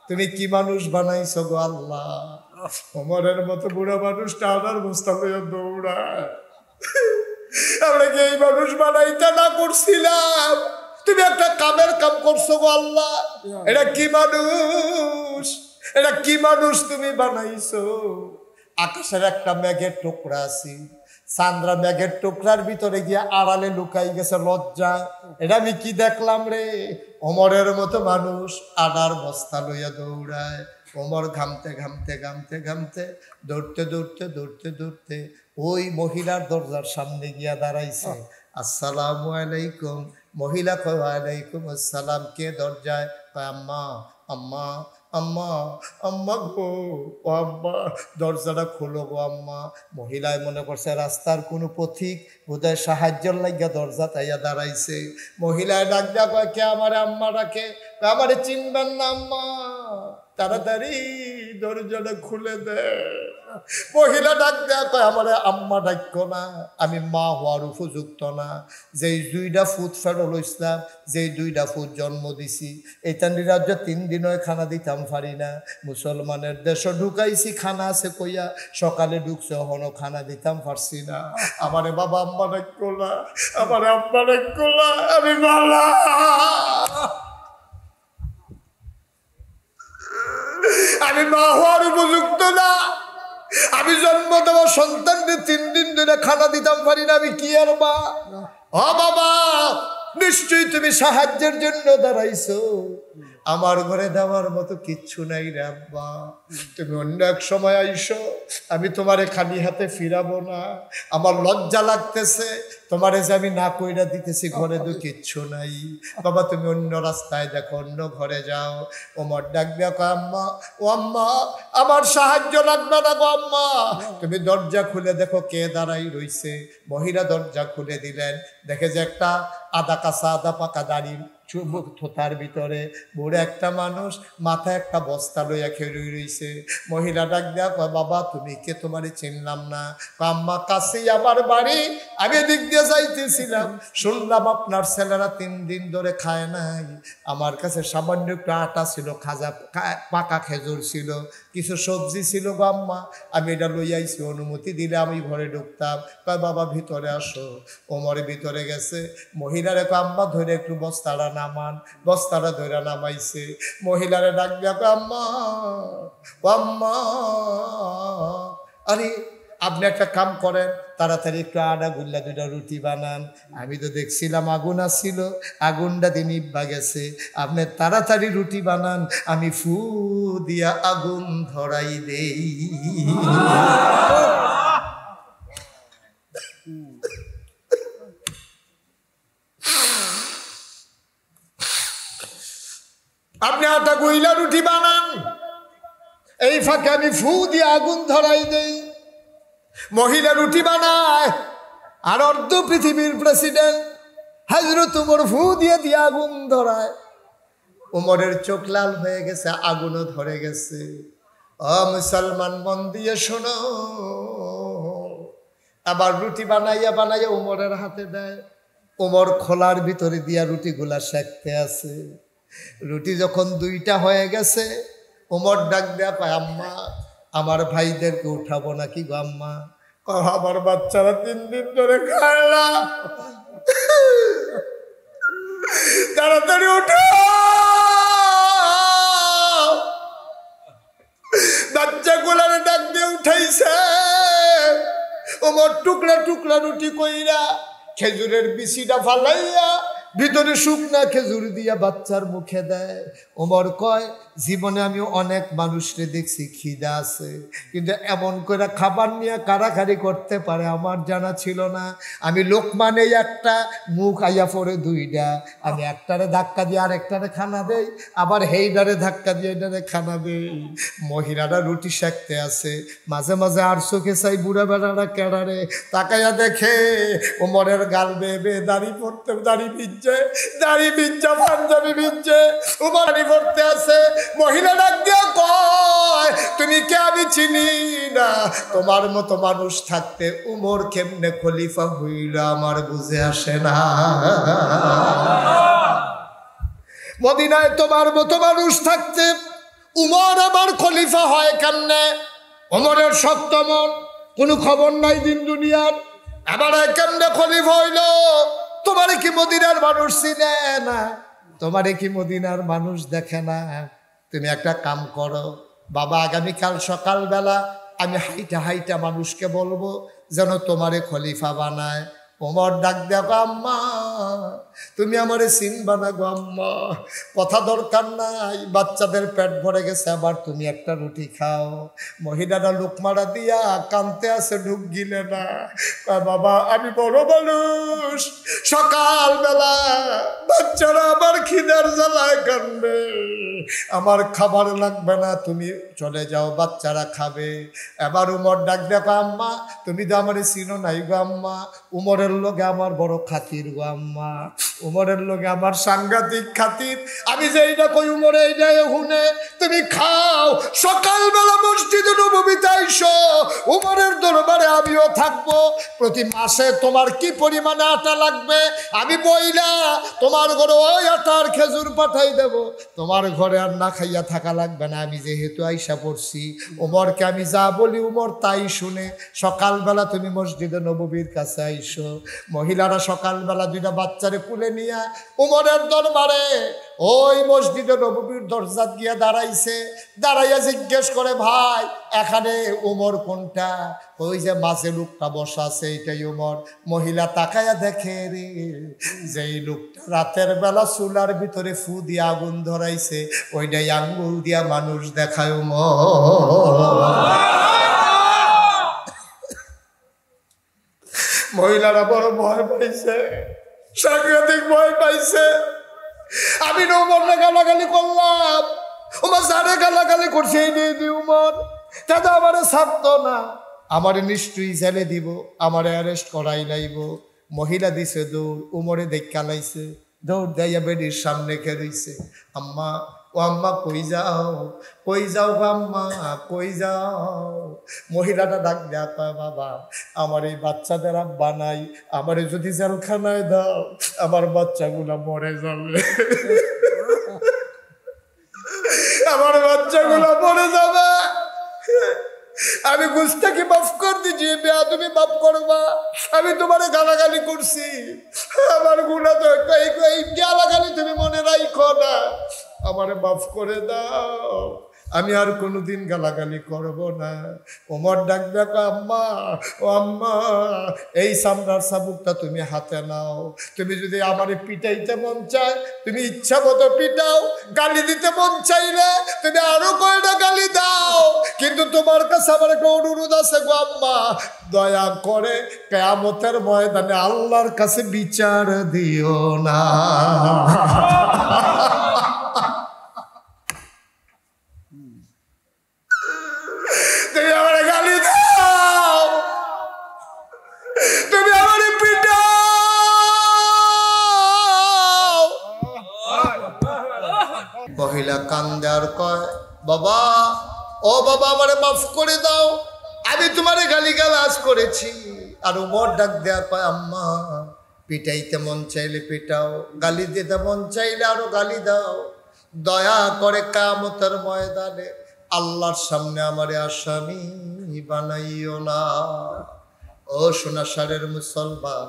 তুমি কি মানুষ বানাইছো গো আল্লাহ। ওমরের মতো বুড়া মানুষটা আনার বস্তা লইয়া দৌড়ায়। আমরা কি এই মানুষ বানাইতে না করছিলাম? তুমি একটা কামের কাম করছো গো আল্লাহ। এটা কি মানুষ, এটা কি মানুষ তুমি বানাইছো? আকাশের একটা মেঘের টুকরা আছে, চান্দ্রা মেঘের টুকরার ভিতরে গিয়ে আড়ালে লুকাই গেছে লজ্জা। এটা আমি কি দেখলাম রে? ওমরের মতো মানুষ আনার বস্তা লইয়া দৌড়ায়। ওমর ঘামতে ঘামতে ঘামতে ঘামতে দৌড়তে দৌড়তে দৌড়তে দৌড়তে ওই মহিলার দরজার সামনে গিয়া দাঁড়াইছে। আসসালামু আলাইকুম। মহিলা কয়, ওয়ালাইকুম আসসালাম। কে দরজায়? কয়, আম্মা আম্মা আম্মা আম্মা গো, ও আম্মা দরজাটা খোলো গো আম্মা। মহিলায় মনে করছে রাস্তার কোনো পথিক বোধহয় সাহায্যের লাগিয়া দরজা তাইয়া দাঁড়াইছে। মহিলায় ডাক দেয়া কয়, কে আমারে আম্মা ডাকে? আমারে চিনবেন না আম্মা, তাড়াতাড়ি দরজাটা খুলে দে। মহিলা ডাক দেয়া কয়, আমারে আম্মা ডাক্য না, আমি মা হওয়ার উপযুক্ত না। যেই 2টা ফুট ফেরল ইসলাম, যেই 2টা ফুট জন্ম দিছি, এই তান্ডি রাজ্যে 3 দিন খানা দিতাম পারি না। মুসলমানের দেশ ঢুকাইছি, খানা আছে কইয়া, সকালে ঢুকছে হনো খানা দিতাম পারছি না। আমারে বাবা আম্মা ডাক্য না, আমারে আম্মা ডাক্য না, আমি বাবা, আমি মা হওয়ার উপযুক্ত না। আমি জন্ম দেওয়া সন্তানকে 3 দিন ধরে খানা দিতাম পারি না, আমি কি আর মা? ও বাবা, নিশ্চয়ই তুমি সাহায্যের জন্য দাঁড়াইছো, আমার ঘরে দেওয়ার মতো কিচ্ছু নাই রে আব্বা। তুমি অন্য এক সময় আইসো, আমি তোমারে খালি হাতে ফিরাবো না। আমার লজ্জা লাগতেছে, তোমারে যে আমি না কইরা দিতেছি, ঘরে তো কিচ্ছু নাই। বাবা তুমি অন্য রাস্তায় দেখো, অন্য ঘরে যাও। ওমর ডাক দেখো, আম্মা ও আম্মা, আমার সাহায্য লাগবে না গো আম্মা, তুমি দরজা খুলে দেখো কে দাঁড়াই রইছে। মহিলা দরজা খুলে দিলেন, দেখে যে একটা আদা কাঁচা আদা পাকা দাড়ি থোতার ভিতরে বুড়ো একটা মানুষ মাথায় একটা বস্তা লইয়া খেয়ে রইছে। মহিলা ডাক দেয়া কয়, বাবা তুমি কে? তোমারে চিনলাম না। আম্মা কাছেই আমার বাড়ি, আমি এদিক দিয়ে যাইতেছিলাম, শুনলাম আপনার ছেলেরা 3 দিন ধরে খায় নাই। আমার কাছে সামান্য একটু আটা ছিল, খাজা পাকা খেজুর ছিল, কিছু সবজি ছিল গো আম্মা, আমি এটা লইয়াইছি, অনুমতি দিলে আমি ঘরে ঢুকতাম। কয় বাবা ভিতরে আসো। ওমরে ভিতরে গেছে, মহিলারে কয় আম্মা ধরে একটু বস্তাটা নামান। বস্তাটা ধরে নামাইছে। মহিলারে ডাক দিয়া কয়, আম্মা আম্মা, আরে আপনি একটা কাম করেন, তাড়াতাড়ি একটু আটা গুল্লা 2টা রুটি বানান। আমি তো দেখছিলাম আগুন আসছিল, আগুনটা দিয়ে নিভা গেছে, আপনি তাড়াতাড়ি রুটি বানান, আমি ফু দিয়া আগুন ধরাই দেই। আপনি আটা গুইলা রুটি বানান, এই ফাঁকে আমি ফু দিয়ে আগুন ধরাই দেই। মহিলা রুটি বানায়, আর অর্ধ পৃথিবীর প্রেসিডেন্ট হযরত ওমর ফু দিয়ে আগুন ধরায়। ওমরের চোখ লাল হয়ে গেছে, আগুনও ধরে গেছে। ও মুসলমান, মন দিয়ে শোনো। আবার রুটি বানাইয়া বানাইয়া ওমরের হাতে দেয়। ওমর খোলার ভিতরে দিয়া রুটিগুলা সেঁকতে আছে। রুটি যখন 2টা হয়ে গেছে, ওমর ডাক দেয়া পায়, আম্মা আমার ভাইদেরকে উঠাবো নাকি গো আম্মা? আমার বাচ্চারা 3 দিন ধরে খায় না, তাড়াতাড়ি উঠো। বাচ্চাগুলারে ডাক দিয়ে উঠাইছে। ওমর টুকরা টুকরা রুটি কইরা খেজুরের বিচিটা ফালাইয়া ভিতরে শুকনা খেজুর দিয়া বাচ্চার মুখে দেয়। ওমর কয়, জীবনে আমি অনেক মানুষকে দেখছি খিদা আছে, কিন্তু এমন করে খাবার নিয়ে কারাকারি করতে পারে আমার জানা ছিল না। আমি লোকমানে একটা, মুখ আইয়া পড়ে 2টা, আমি একটারে ধাক্কা দিয়ে আরেকটারে খানা দেই, আবার হেইডারে ধাক্কা দিয়ে এটারে খানা দেই। মহিলারা রুটি সেঁকতে আছে, মাঝে মাঝে আর চোখে চাই বুড়া বেড়ারা কেড়ারে তাকাইয়া দেখে ওমরের গাল বেয়ে দাড়ি পড়তে, দাড়ি ভিজছে, পাঞ্জাবি ভিজছে, ওমর দাড়ি পড়তে আছে। মহিলা ডাক দিয়া কয়, তুমি কে? আমি চিনি না, তোমার মতো মানুষ থাকতে উমর কেমনে খলিফা হইল আমার বুঝে আসে না। মদিনায় তোমার মতো মানুষ থাকতে উমর আমার খলিফা হয় কেমনে? ওমরের শক্ত মন, কোনো খবর নাই দিন দুনিয়ার, এবার কেমনে খলিফা হইল? তোমারে কি মদিনার মানুষ চিনে না? তোমারে কি মদিনার মানুষ দেখে না? তুমি একটা কাম করো বাবা, আগামীকাল সকালবেলা আমি হাইটা হাইটা মানুষকে বলবো যেন তোমারে খলিফা বানায়। ওমর ডাক দেখো, আম্মা তুমি আমারে চিনবা না গো আম্মা, কথা দরকার নাই, বাচ্চাদের পেট ভরে গেছে, আবার তুমি একটা রুটি খাও। মহিলারা লোকমারা দিয়া কানতে আছে, ঢুক গিলে না। বাবা আমি বড় মানুষ, সকালবেলা বাচ্চারা আবার খিদার জ্বালায় কানবে, আমার খাবার লাগবে না, তুমি চলে যাও, বাচ্চারা খাবে। এবার উমর ডাক দেখো, আম্মা তুমি তো আমারে চিনো নাই গো আম্মা, উমরের লোকে আমার বড় খাতির গো আম্মা, উমরের লোকে আমার সাংঘাতিক খাতির, আমি যে এইটা কই উমরে এইটাই হুনে, তুমি খাও। সকালবেলা মসজিদে নববীতে আইসো, উমরের দরবারে আমিও থাকবো, প্রতি মাসে তোমার কি পরিমাণে আটা লাগবে আমি বইলা তোমার ঘরে ওই আটার খেজুর পাঠাই দেব, তোমার ঘরে আর না খাইয়া থাকা লাগবে না। আমি যেহেতু আইসা পড়ছি, উমরকে আমি যা বলি উমর তাই শুনে। সকালবেলা তুমি মসজিদে নববীর কাছে আইসো। মহিলারা সকালবেলা 2টা বাচ্চারে কুলে নিয়া উমরের দরবারে ওই মসজিদে নববীর দরজা গিয়া দাঁড়াইছে। দাঁড়াইয়া জিজ্ঞেস করে, ভাই এখানে উমর কোনটা? ওই যে মাঝে লোকটা বসা আছে এইটাই উমর। মহিলা তাকায়া দেখে রে, যেই লোকটা রাতের বেলা চুলার ভিতরে ফু দিয়ে আগুন ধরাইছে, ওইটাই আঙ্গুল দিয়া মানুষ দেখায় উমর। মহিলারা বড় ভয় পাইছে, সাংঘাতিক ভয় পাইছে। আমি উমরকে গালাগালি করলাম, উমর যারে গালাগালি করছে এই দিয়ে উমর দাদা আমারে ছাড়তো না, আমারে নিশ্চয়ই জেলে দিব, আমারে অ্যারেস্ট করাই লাইব। মহিলা দিছে দৌড়, উমরে দেখা লাইছে, দৌড় দেয়া বেডির সামনে কে রইছে। আম্মা, ও আম্মা কই যাও গো আম্মা, কই যাও? মহিলাটা ডাক দেয়া কয়, বাবা আমার এই বাচ্চাদের আব্বা নাই, আমারে যদি জেলখানায় দাও আমার বাচ্চাগুলা মরে যাবে, আমার বাচ্চাগুলা মরে যাবে। আমি গুস্তাকে মাফ কর দিজিয়ে, তুমি মাফ করবা, আমি তোমারে গালাগালি করছি, আমার গুনাহ তো এই গালাগালি তুমি মনে রাখো না, আমারে মাফ করে দাও, আমি আর কোনোদিন গালাগালি করব না। ওমর ডাক ডাক, আম্মা, ও আম্মা এই সামরার চাবুকটা তুমি হাতে নাও, তুমি যদি আমারে পিটাইতে মন চায় তুমি ইচ্ছা মতো পিটাও, গালি দিতে মন চাইলে তুমি আরো কয়টা গালি দাও, কিন্তু তোমার কাছে আমার একটা অনুরোধ আছে গো আম্মা, দয়া করে কিয়ামতের ময়দানে আল্লাহর কাছে বিচার দিও না। তুমি আমার গালি দাও, তুমি আমার পিটাও। মহিলা কান্দে আর কয়, বাবা, ও বাবা আমারে মাফ করে দাও, আমি তোমারে গালিগালাজ করেছি। আর ওমর ডাক দেয়া কয়, আম্মা পিটাইতে মন চাইলে পিটাও, গালি দিতে মন চাইলে আরো গালি দাও, দয়া করে কিয়ামতের ময়দানে আল্লাহর সামনে আমারে আসামি বানাইও না। ও সোনা সারের মুসলমান,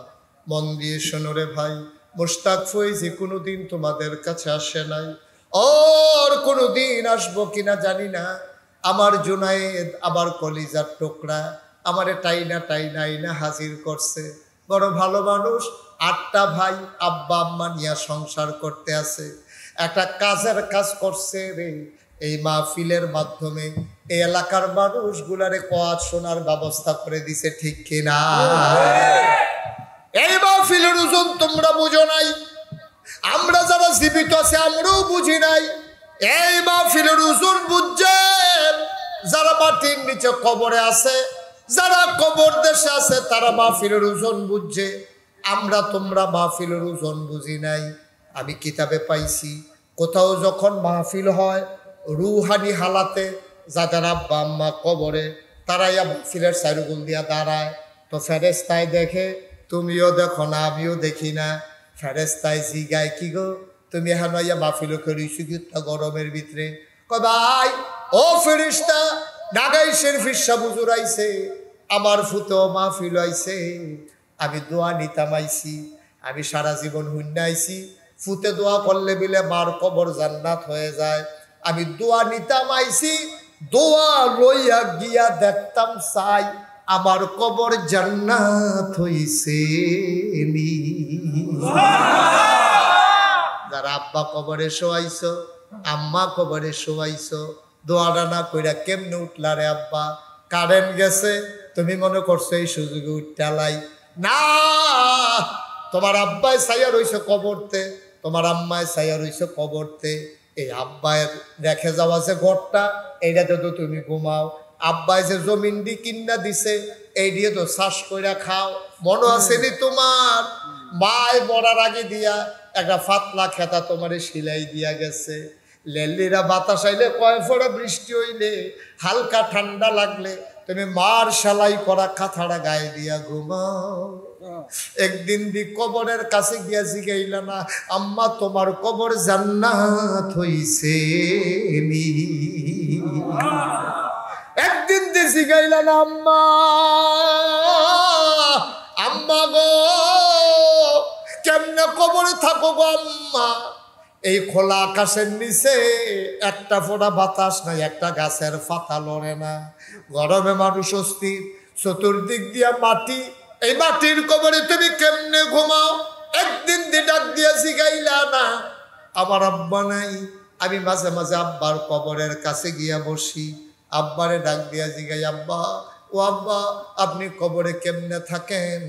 মন দিয়ে শোনো রে ভাই, মুশতাক ফৈজি কোনোদিন তোমাদের কাছে আসে নাই, ওর কোনোদিন আসবো কিনা জানি না। আমার জুনায়েদ, আমার কলিজার টুকরা, আমারে টাইনা টাইনা আইনা হাজির করছে। বড় ভালো মানুষ, 8টা ভাই আব্বা আম্মা নিয়ে সংসার করতে আছে। একটা কাজের কাজ করছে রে, এই মাহফিলের মাধ্যমে এই এলাকার মানুষগুলারে ওয়াজ শোনার ব্যবস্থা করে দিছে, ঠিক কিনা? এই মাহফিলের ওজন তোমরা বুঝো নাই, আমরা যারা জীবিত আছে আমরাও বুঝি নাই। এই মাহফিলের ওজন বুঝছে যারা মাটির নিচে কবরে আছে, যারা কবর দেশে আছে, তারা মাহফিলের ওজন বুঝছে। আমরা তোমরা মাহফিলের ওজন বুঝি নাই। আমি কিতাবে পাইছি, কোথাও যখন মাহফিল হয় রুহানি হালাতে, যাদের আব্বা আম্মা কবরে, তারাই মাহফিলের চারুগুল দিয়া দাঁড়ায়। তো ফেরেশতায় দেখে, তুমিও দেখো না আমিও দেখি না। ফেরেশতায় জিগায়, কি গো তুমি এখন মাহফিল করিস গরমের ভিতরে? কয় ভাই, ও ফেরেশতা, ঢাকাই শরীফের সাহেব হুজুর আইছে, আমার ফুতেও মাহফিল আইছে, আমি দোয়া নিতাম আইছি, আমি সারা জীবন হুন্না আইছি, ফুতে দোয়া করলে বিলে মার কবর জান্নাত হয়ে যায়, আমি দোয়া নিতাম আইছি, দোয়া লইয়া গিয়া দেখতাম চাই আমার কবর জান্নাত হইছে নি। যারা আব্বা কবরে শোয়াইছো, আম্মা কবরে শোয়াইছো, দোয়াটা না কইরা কেমনে উঠলা রে আব্বা? কারেন্ট গেছে, তুমি মনে করছো এই সুযোগে উঠটালাই না। তোমার আব্বায় ছায়া রইছে কবরতে, তোমার আম্মায় ছায়া রইছে কবরতে। এই আব্বায়ের রেখে যাওয়া যে ঘরটা, এইটাতে তো তুমি ঘুমাও। আব্বায় যে জমিন দি কিন্না দিছে, এই দিয়ে তো চাষ কইরা খাও। মনে আছে নি তোমার মায় মরার আগে দিয়া একটা ফাতলা খেতা তোমারে সিলাই দিয়া গেছে। লেলিরা বাতাস আইলে, কয় ফোঁটা বৃষ্টি হইলে, হালকা ঠান্ডা লাগলে তুমি মার সেলাই করা কাঁথাটা গায়ে দিয়া ঘুমাও। একদিন দি কবরের কাছে গিয়া জিগাইলা না, আম্মা তোমার কবর জান্নাত হইছে নি? একদিন দি জিগাইলা না, আম্মা, আম্মা গো কেমনে কবরে থাকো গো আম্মা? এই খোলা আকাশের নিচে একটা ফোঁটা বাতাস নাই, একটা গাছের পাতা লড়ে না, গরমে মানুষ অস্থির, চতুর্দিক দিয়া মাটি, এই মাটির কবরে তুমি কেমনে ঘুমাও? একদিন দি ডাক দিয়া জিগাইলা না, আমার আব্বা নাই? আমি মাঝে মাঝে আব্বার কবরের কাছে গিয়া বসি, আব্বারে ডাক দিয়া জিগাই, আব্বা, ও আব্বা আপনি কবরে কেমনে থাকেন?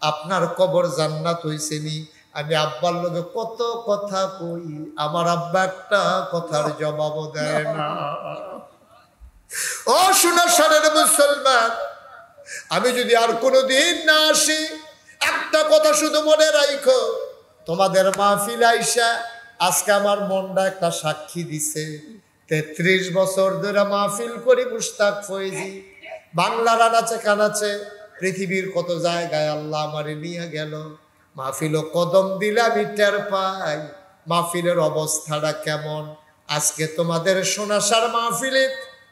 আপনার কবর জান্নাত হইছে নি? আমি আব্বার লগে কত কথা কই, আমার আব্বা একটা কথার জবাবও দেয় না। ও শোনা সারের মুসলমান, আমি যদি আর কোনোদিন না আসি, একটা কথা শুধু মনে রাখো, তোমাদের মাহফিল আইসা আজকে আমার মনটা একটা সাক্ষী দিছে। 33 বছর ধরে মাহফিল করি মুশতাক ফয়েজি, বাংলার আনাচে কানাচে পৃথিবীর কত জায়গায় আল্লাহ আমারে নিয়ে গেল। মাহফিলও কদম দিলে আমি টের পাই মাহফিলের অবস্থাটা কেমন। আজকে তোমাদের সোনাসার মাহফিলে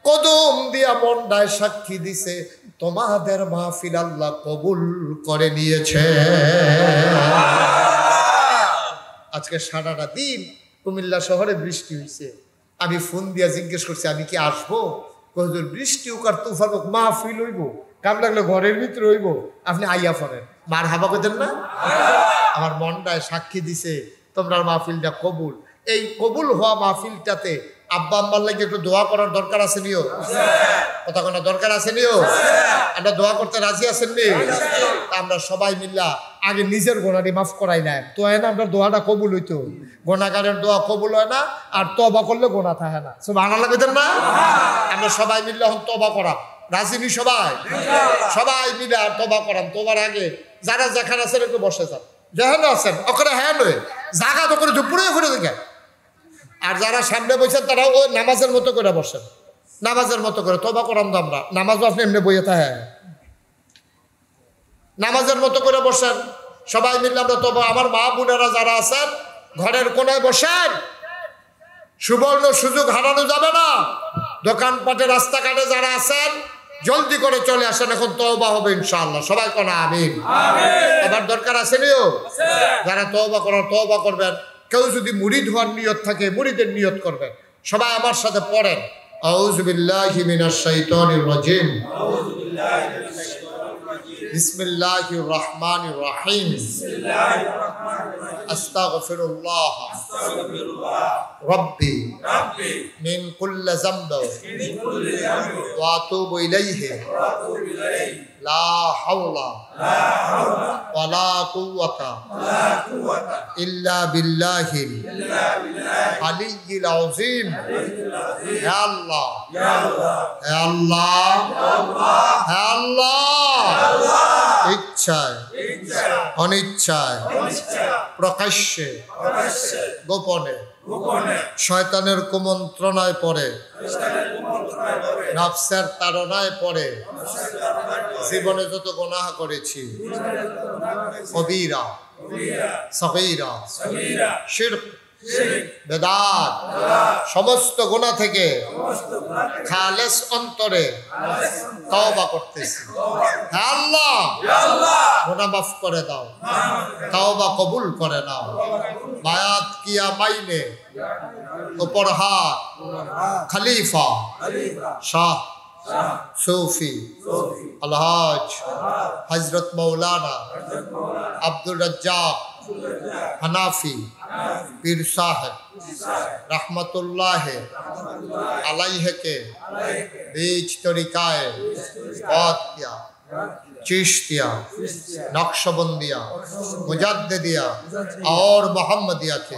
কদম দিয়া মনটায় সাক্ষী দিছে তোমাদের মাহফিল আল্লাহ কবুল করে নিয়েছে। আজকে সারাটা দিন কুমিল্লা শহরে বৃষ্টি হয়েছে। আমি ফোন দিয়া জিজ্ঞেস করছি আমি কি আসবো? হুজুর বৃষ্টি হোক আর তুফান হোক মাহফিল হইব, কাম লাগলে ঘরের ভিতরে হইব, আপনি আইয়া পড়েন। মার হাবা করতেন না? আমার মনটায় সাক্ষী দিছে তোমরা মাহফিলটা কবুল। এই কবুল হওয়া মাহফিলটাতে আব্বা আম্মার লাগে একটু দোয়া করার দরকার আছে নিও, কথা কোনো দরকার আছে নিও। আমরা দোয়া করতে রাজি আছেন নি? আমরা সবাই মিল্লা আগে নিজের গোনাটি মাফ করাই না, তো না আমরা দোয়াটা কবুল হইতো। গোনাগারের দোয়া কবুল হয় না, আর তবা করলে গোনা থাকে না। সব ভালো লাগতেন না? আমরা সবাই মিললে এখন তবা করা রাজি নি? সবাই সবাই মিলে আর তবা করাম। তোবার আগে যারা যেখানে আছেন একটু বসে যান, যেখানে আছেন ওখানে হ্যাঁ নয় জায়গা তো করে দুপুরে ঘুরে দেখে। আর যারা সামনে বসেন তারা ওই নামাজের মতো করে বসেন, নামাজের মতো করে তবা করাম তো আমরা। নামাজও আপনি এমনি বইয়ে থাকে, নামাজের মতো করে বসেন সবাই মিলে আমরা তবা। আমার মা বোনেরা যারা আছেন ঘরের কোনায় বসেন, সুবর্ণ সুযোগ হারানো যাবে না। দোকানপাটে রাস্তাঘাটে যারা আছেন জলদি করে চলে আসেন, এখন তওবা হবে ইনশাআল্লাহ। সবাই কোনা আমিন। এবার দরকার আছে নিও, যারা তওবা করার তওবা করবেন। কেউ যদি মুরিদ হওয়ার নিয়ত থাকে মুরিদের নিয়ত করবেন। সবাই আমার সাথে পড়েন আউযু বিল্লাহি মিনাশ শাইতানির রাজিম, বিসমিল্লাহির রহমানির রহিম, আস্তাগফিরুল্লাহ রব্বি মিন কুল্লি যামবি ওয়া আতুবু ইলাইহি লা হাওলা ওয়ালা কুওয়াতা ইল্লা বিল্লাহিল আলিয়্যিল আযীম। হে আল্লাহ, হে আল্লাহ, হে আল্লাহ, ইচ্ছায় অনিচ্ছায় প্রকাশ্যে গোপনে শয়তানের কুমন্ত্রণায় পড়ে, নফসের তাড়নায় পড়ে জীবনে যত গুনাহ করেছি, কবীরা সগীরা শিরক বেদাত সমস্ত গুনাহ থেকে খালেস অন্তরে তওবা করতেছি। হে আল্লাহ, গুনাহ মাফ করে দাও, তওবা কবুল করে নাও। বায়াত কিয়া মাইনে উপর হাত খলিফা শাহ सूफी अलहाज हजरत मौलाना अब्दुल रज्जाक हनाफी पीर साहब रहमतुल्लाह अलैहि के बीच तरीकाए कादिया चिश्तिया नक्शबंदिया मुजद्दिदिया और मोहम्मदिया के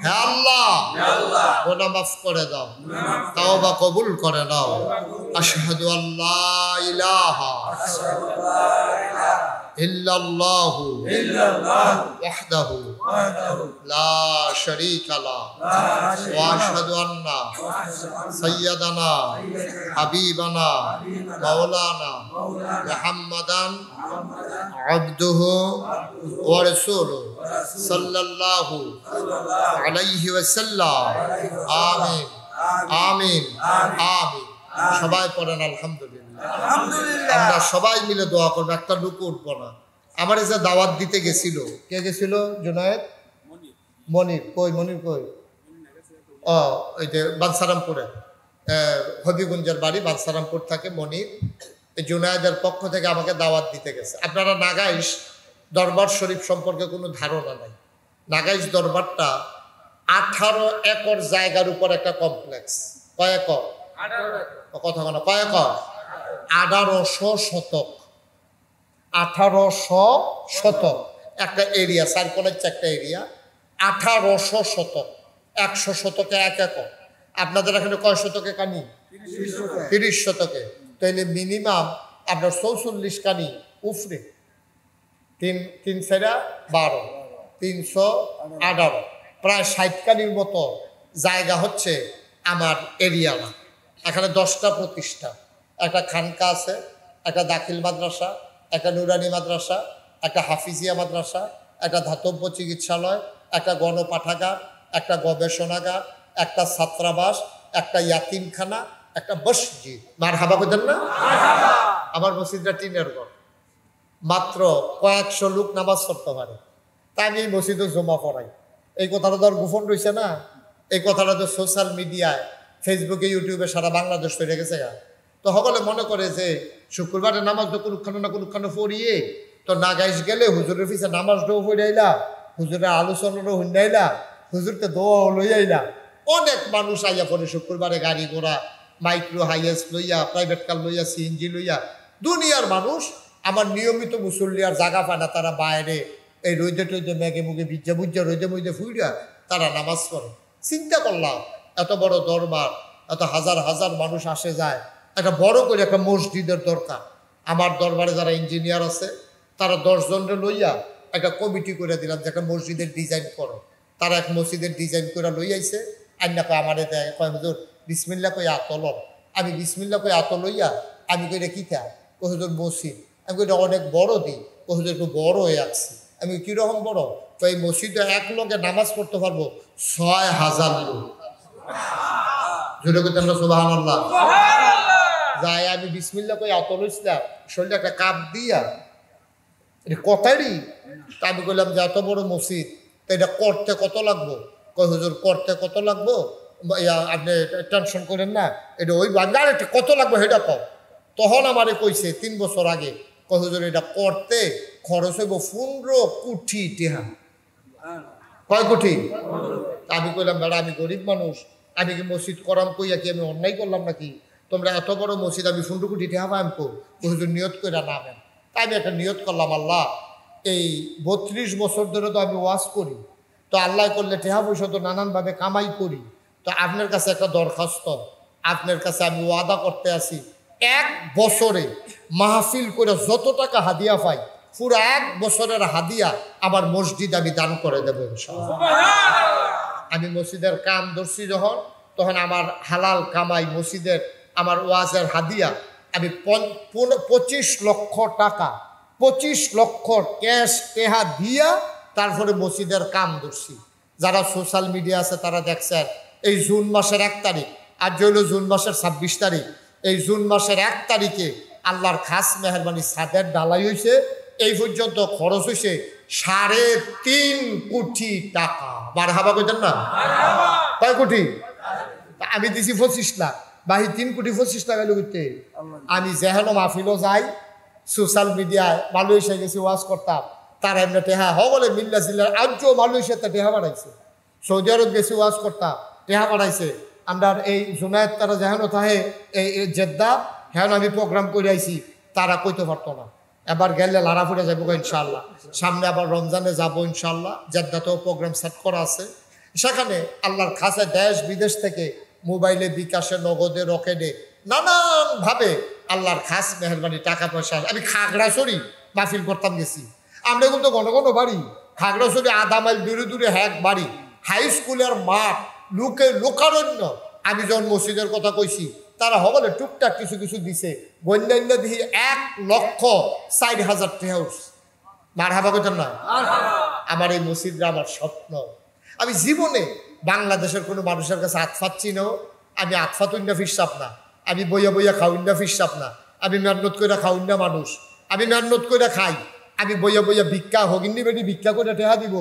है अल्लाह गुनाह माफ करे दाओ, तौबा कबूल करे नाओ। अशहदु अल्ला इलाहा इल्लल्लाहु वहदहु ला शरीका ला व अशहदु अन्ना सय्यदना हबीबना मौलाना मुहम्मदन अब्दुहु व रसूलुहु सल्लल्लाहु अलैहि वसल्लम। आमीन आमीन आमीन। সবাই পড়েন আলহামদুলিল্লাহ। আমরা সবাই মিলে দোয়া করবো, একটা লুকু উঠবো না। আমার যে দাওয়াত দিতে গেছিল, কে গেছিল? জুনায়েদ মনির। কই মনির কই? ও ওই যে বাদসারামপুরে, হবিগঞ্জের বাড়ি বাদসারামপুর থাকে মনির। জুনায়েদের পক্ষ থেকে আমাকে দাওয়াত দিতে গেছে। আপনারা নাগাইশ দরবার শরীফ সম্পর্কে কোনো ধারণা নাই। নাগাইশ দরবারটা 18 একর জায়গার উপর একটা কমপ্লেক্স। কয় একর? কথা বলা কয় একর? 1800 শতক। 1800 শতক একটা এরিয়া, সার্কলের একটা এরিয়া। 1800 শতক, 100 শতকে 1 একর। আপনাদের এখানে কয় শতকে কানি? 30 শতকে। তাইলে মিনিমাম আপনার 44 কানি উফরে, 3 4 12, 318, প্রায় 60 কানির মতো জায়গা হচ্ছে আমার এরিয়া। এখানে 10টা প্রতিষ্ঠান, একটা খানকা আছে, একটা দাখিল মাদ্রাসা, একটা নুরানি মাদ্রাসা, একটা হাফিজিয়া মাদ্রাসা, একটা ধাতব্য চিকিৎসালয়, একটা গণপাঠাগার, একটা গবেষণাগার, একটা ছাত্রাবাস, একটা ইয়াতিমখানা, একটা মসজিদ। মারহাবা কইতেন না? আমার মসজিদটা টিনের ঘর, মাত্র কয়েকশো লোক নামাজ পড়তে পারে। তা আমি এই মসজিদে জমা পড়াই। এই কথাটা তো আর গোপন রয়েছে না, এই কথাটা তো সোশ্যাল মিডিয়ায়, ফেসবুকে, ইউটিউবে সারা বাংলাদেশ হয়ে গেছে। তো সকলে মনে করে যে শুক্রবারে নামাজ তো কোনখানে না কোনখানে পড়িয়ে তো না গাইস গেলে হুজুরের পিছিয়ে নামাজটাও পড়ে আইলা, হুজুরের আলোচনারও হুন্ডে আইলা, হুজুরকে দোয়াও লই আইলা। অনেক মানুষ আইয়া পড়ে শুক্রবারে, গাড়ি ঘোড়া, মাইক্রো হাইয়েস্ট লইয়া, প্রাইভেট কার লইয়া, সিএনজি লইয়া। দুনিয়ার মানুষ আমার নিয়মিত মুসল্লি আর জাগা পায় না, তারা বাইরে এই রোদে টৈদে মেঘে মুখে বিজ্জা বুজ্জা রোদে মুইদে ফুইরা তারা নামাজ পড়ে। চিন্তা করলাম এত বড় দরবার, এত হাজার হাজার মানুষ আসে যায়, একটা বড় করে একটা মসজিদের দরকার। আমার দরবারে যারা ইঞ্জিনিয়ার আছে তারা 10 জনরে লইয়া একটা কমিটি করে দিলাম যে একটা মসজিদের ডিজাইন করো। তারা এক মসজিদের ডিজাইন করে লই আইছে। আইনা কয় আমারে দেয়, কয় হুজুর বিসমিল্লা কই আতল। আমি বিসমিল্লা কই আত লইয়া আমি কইটা কী থা? ও হুজুর মসজিদ। আমি কইটা অনেক বড় দিই। ও হুজুর একটু বড় হয়ে আসছি। আমি কীরকম বড়? তো এই মসজিদে এক লোকে নামাজ পড়তে পারবো 6000 লোক। জোরে কইতেন না সুবহানাল্লাহ? যাই আমি বিসমিল্লা কই আত লইছিলাম, শরীরে একটা কাপ দিয়া এটা কথারই। তা আমি কইলাম যে এত বড় মসজিদ, তো এটা করতে কত লাগবো? কয় হুজুর করতে কত লাগবো আপনি টেনশন করেন না, এটা ওই আর এটা কত লাগবে সেটা কম। তখন আমারে কইছে 3 বছর আগে, কয় হুজুর এটা করতে খরচ হইব 15 কোটি টাকা। কয় কোটি? আমি কইলাম বেড়া আমি গরিব মানুষ, আমি কি মসজিদ করাম কইয়া কি আমি অন্যায় করলাম নাকি? তোমরা এত বড় মসজিদ আমি 15 কোটি টাকা পাইম কো? হুজুর নিয়ত কইরা নামেন। তাই আমি একটা নিয়ত করলাম, আল্লাহ এই 32 বছর ধরে তো আমি ওয়াজ করি, তো আল্লাহ করলে টেহা পয়সা তো নানানভাবে কামাই করি, তো আপনার কাছে একটা দরখাস্ত, আপনার কাছে আমি ওয়াদা করতে আসি 1 বছরে মাহফিল করে যত টাকা হাদিয়া পাই পুরো 1 বছরের হাদিয়া আমার মসজিদ আমি দান করে দেবো ইনশাআল্লাহ। আমি মসজিদের কাম ধরছি যখন, তখন আমার হালাল কামাই মসজিদের আমার ওয়াজের হাদিয়া আমি 25 লক্ষ টাকা, 25 লক্ষ ক্যাশ টেহা দিয়া তারপরে মসজিদের কাম ধরছি। যারা সোশ্যাল মিডিয়া আছে তারা দেখছেন এই জুন মাসের 1 তারিখ, আজ হইল জুন মাসের 26 তারিখ, এই জুন মাসের 1 তারিখে আল্লাহর খাস মেহরবানি ছাদের ঢালাই হয়েছে। এই পর্যন্ত খরচ হয়েছে 3.5 কোটি টাকা। মারহাবা কইতেন না? কয় কোটি? আমি দিছি 25 লাখ, বাহি 3 কোটি 25 টাকা লইতে। আমি যেহেন মাহফিলও যাই, সোশ্যাল মিডিয়ায় মালয়েশিয়া গেছি ওয়াজ করতাম, তারা এমনি টেহা হবলে মিল্লা জিল্লার আজও মালয়েশিয়াতে টেহা বাড়াইছে। সৌদি আরব গেছি ওয়াজ করতাম, টেহা বাড়াইছে। আমরা এই জুনায়েদ তারা যেহেন তাহে এই জেদ্দা হেন আমি প্রোগ্রাম করে আইছি, তারা কইতে পারতো না। এবার গেলে লারাপুরে যাবো ইনশাল্লাহ, সামনে আবার রমজানে যাবো ইনশাল্লাহ। জেদ্দাতেও প্রোগ্রাম সেট করা আছে। সেখানে আল্লাহর খাসে দেশ বিদেশ থেকে মোবাইলে, বিকাশে, নগদে, রকেটে নানানভাবে আল্লাহর খাস মেহরবানি টাকা পয়সা। আমি খাগড়াছড়ি মাহফিল করতাম গেছি, আমরা কিন্তু ঘন ঘন বাড়ি খাগড়াছড়ি 1/2 মাইল দূরে দূরে এক বাড়ি, হাই স্কুলের মাঠ, লোকারণ্য। আমি যখন মসজিদের কথা কইছি তারা হবলে টুকটাক কিছু কিছু দিছে, বন্যান্য দিহি 1,04,000 টাকা উঠছে। মারহাবা কইতেন না? আমার এই মসজিদটা আমার স্বপ্ন। আমি জীবনে বাংলাদেশের কোনো মানুষের কাছে আতফাত চিনেও, আমি আতফাত উন্না ফিরসাপ না, আমি বইয়া বইয়া খাউন্না ফিরসাপ না, আমি মেহনত করে খাউন্না মানুষ, আমি মেহনত করে খাই। আমি বইয়া বইয়া ভিক্ষা হগিন্নি বেটি ভিক্ষা করে টেহা দিব,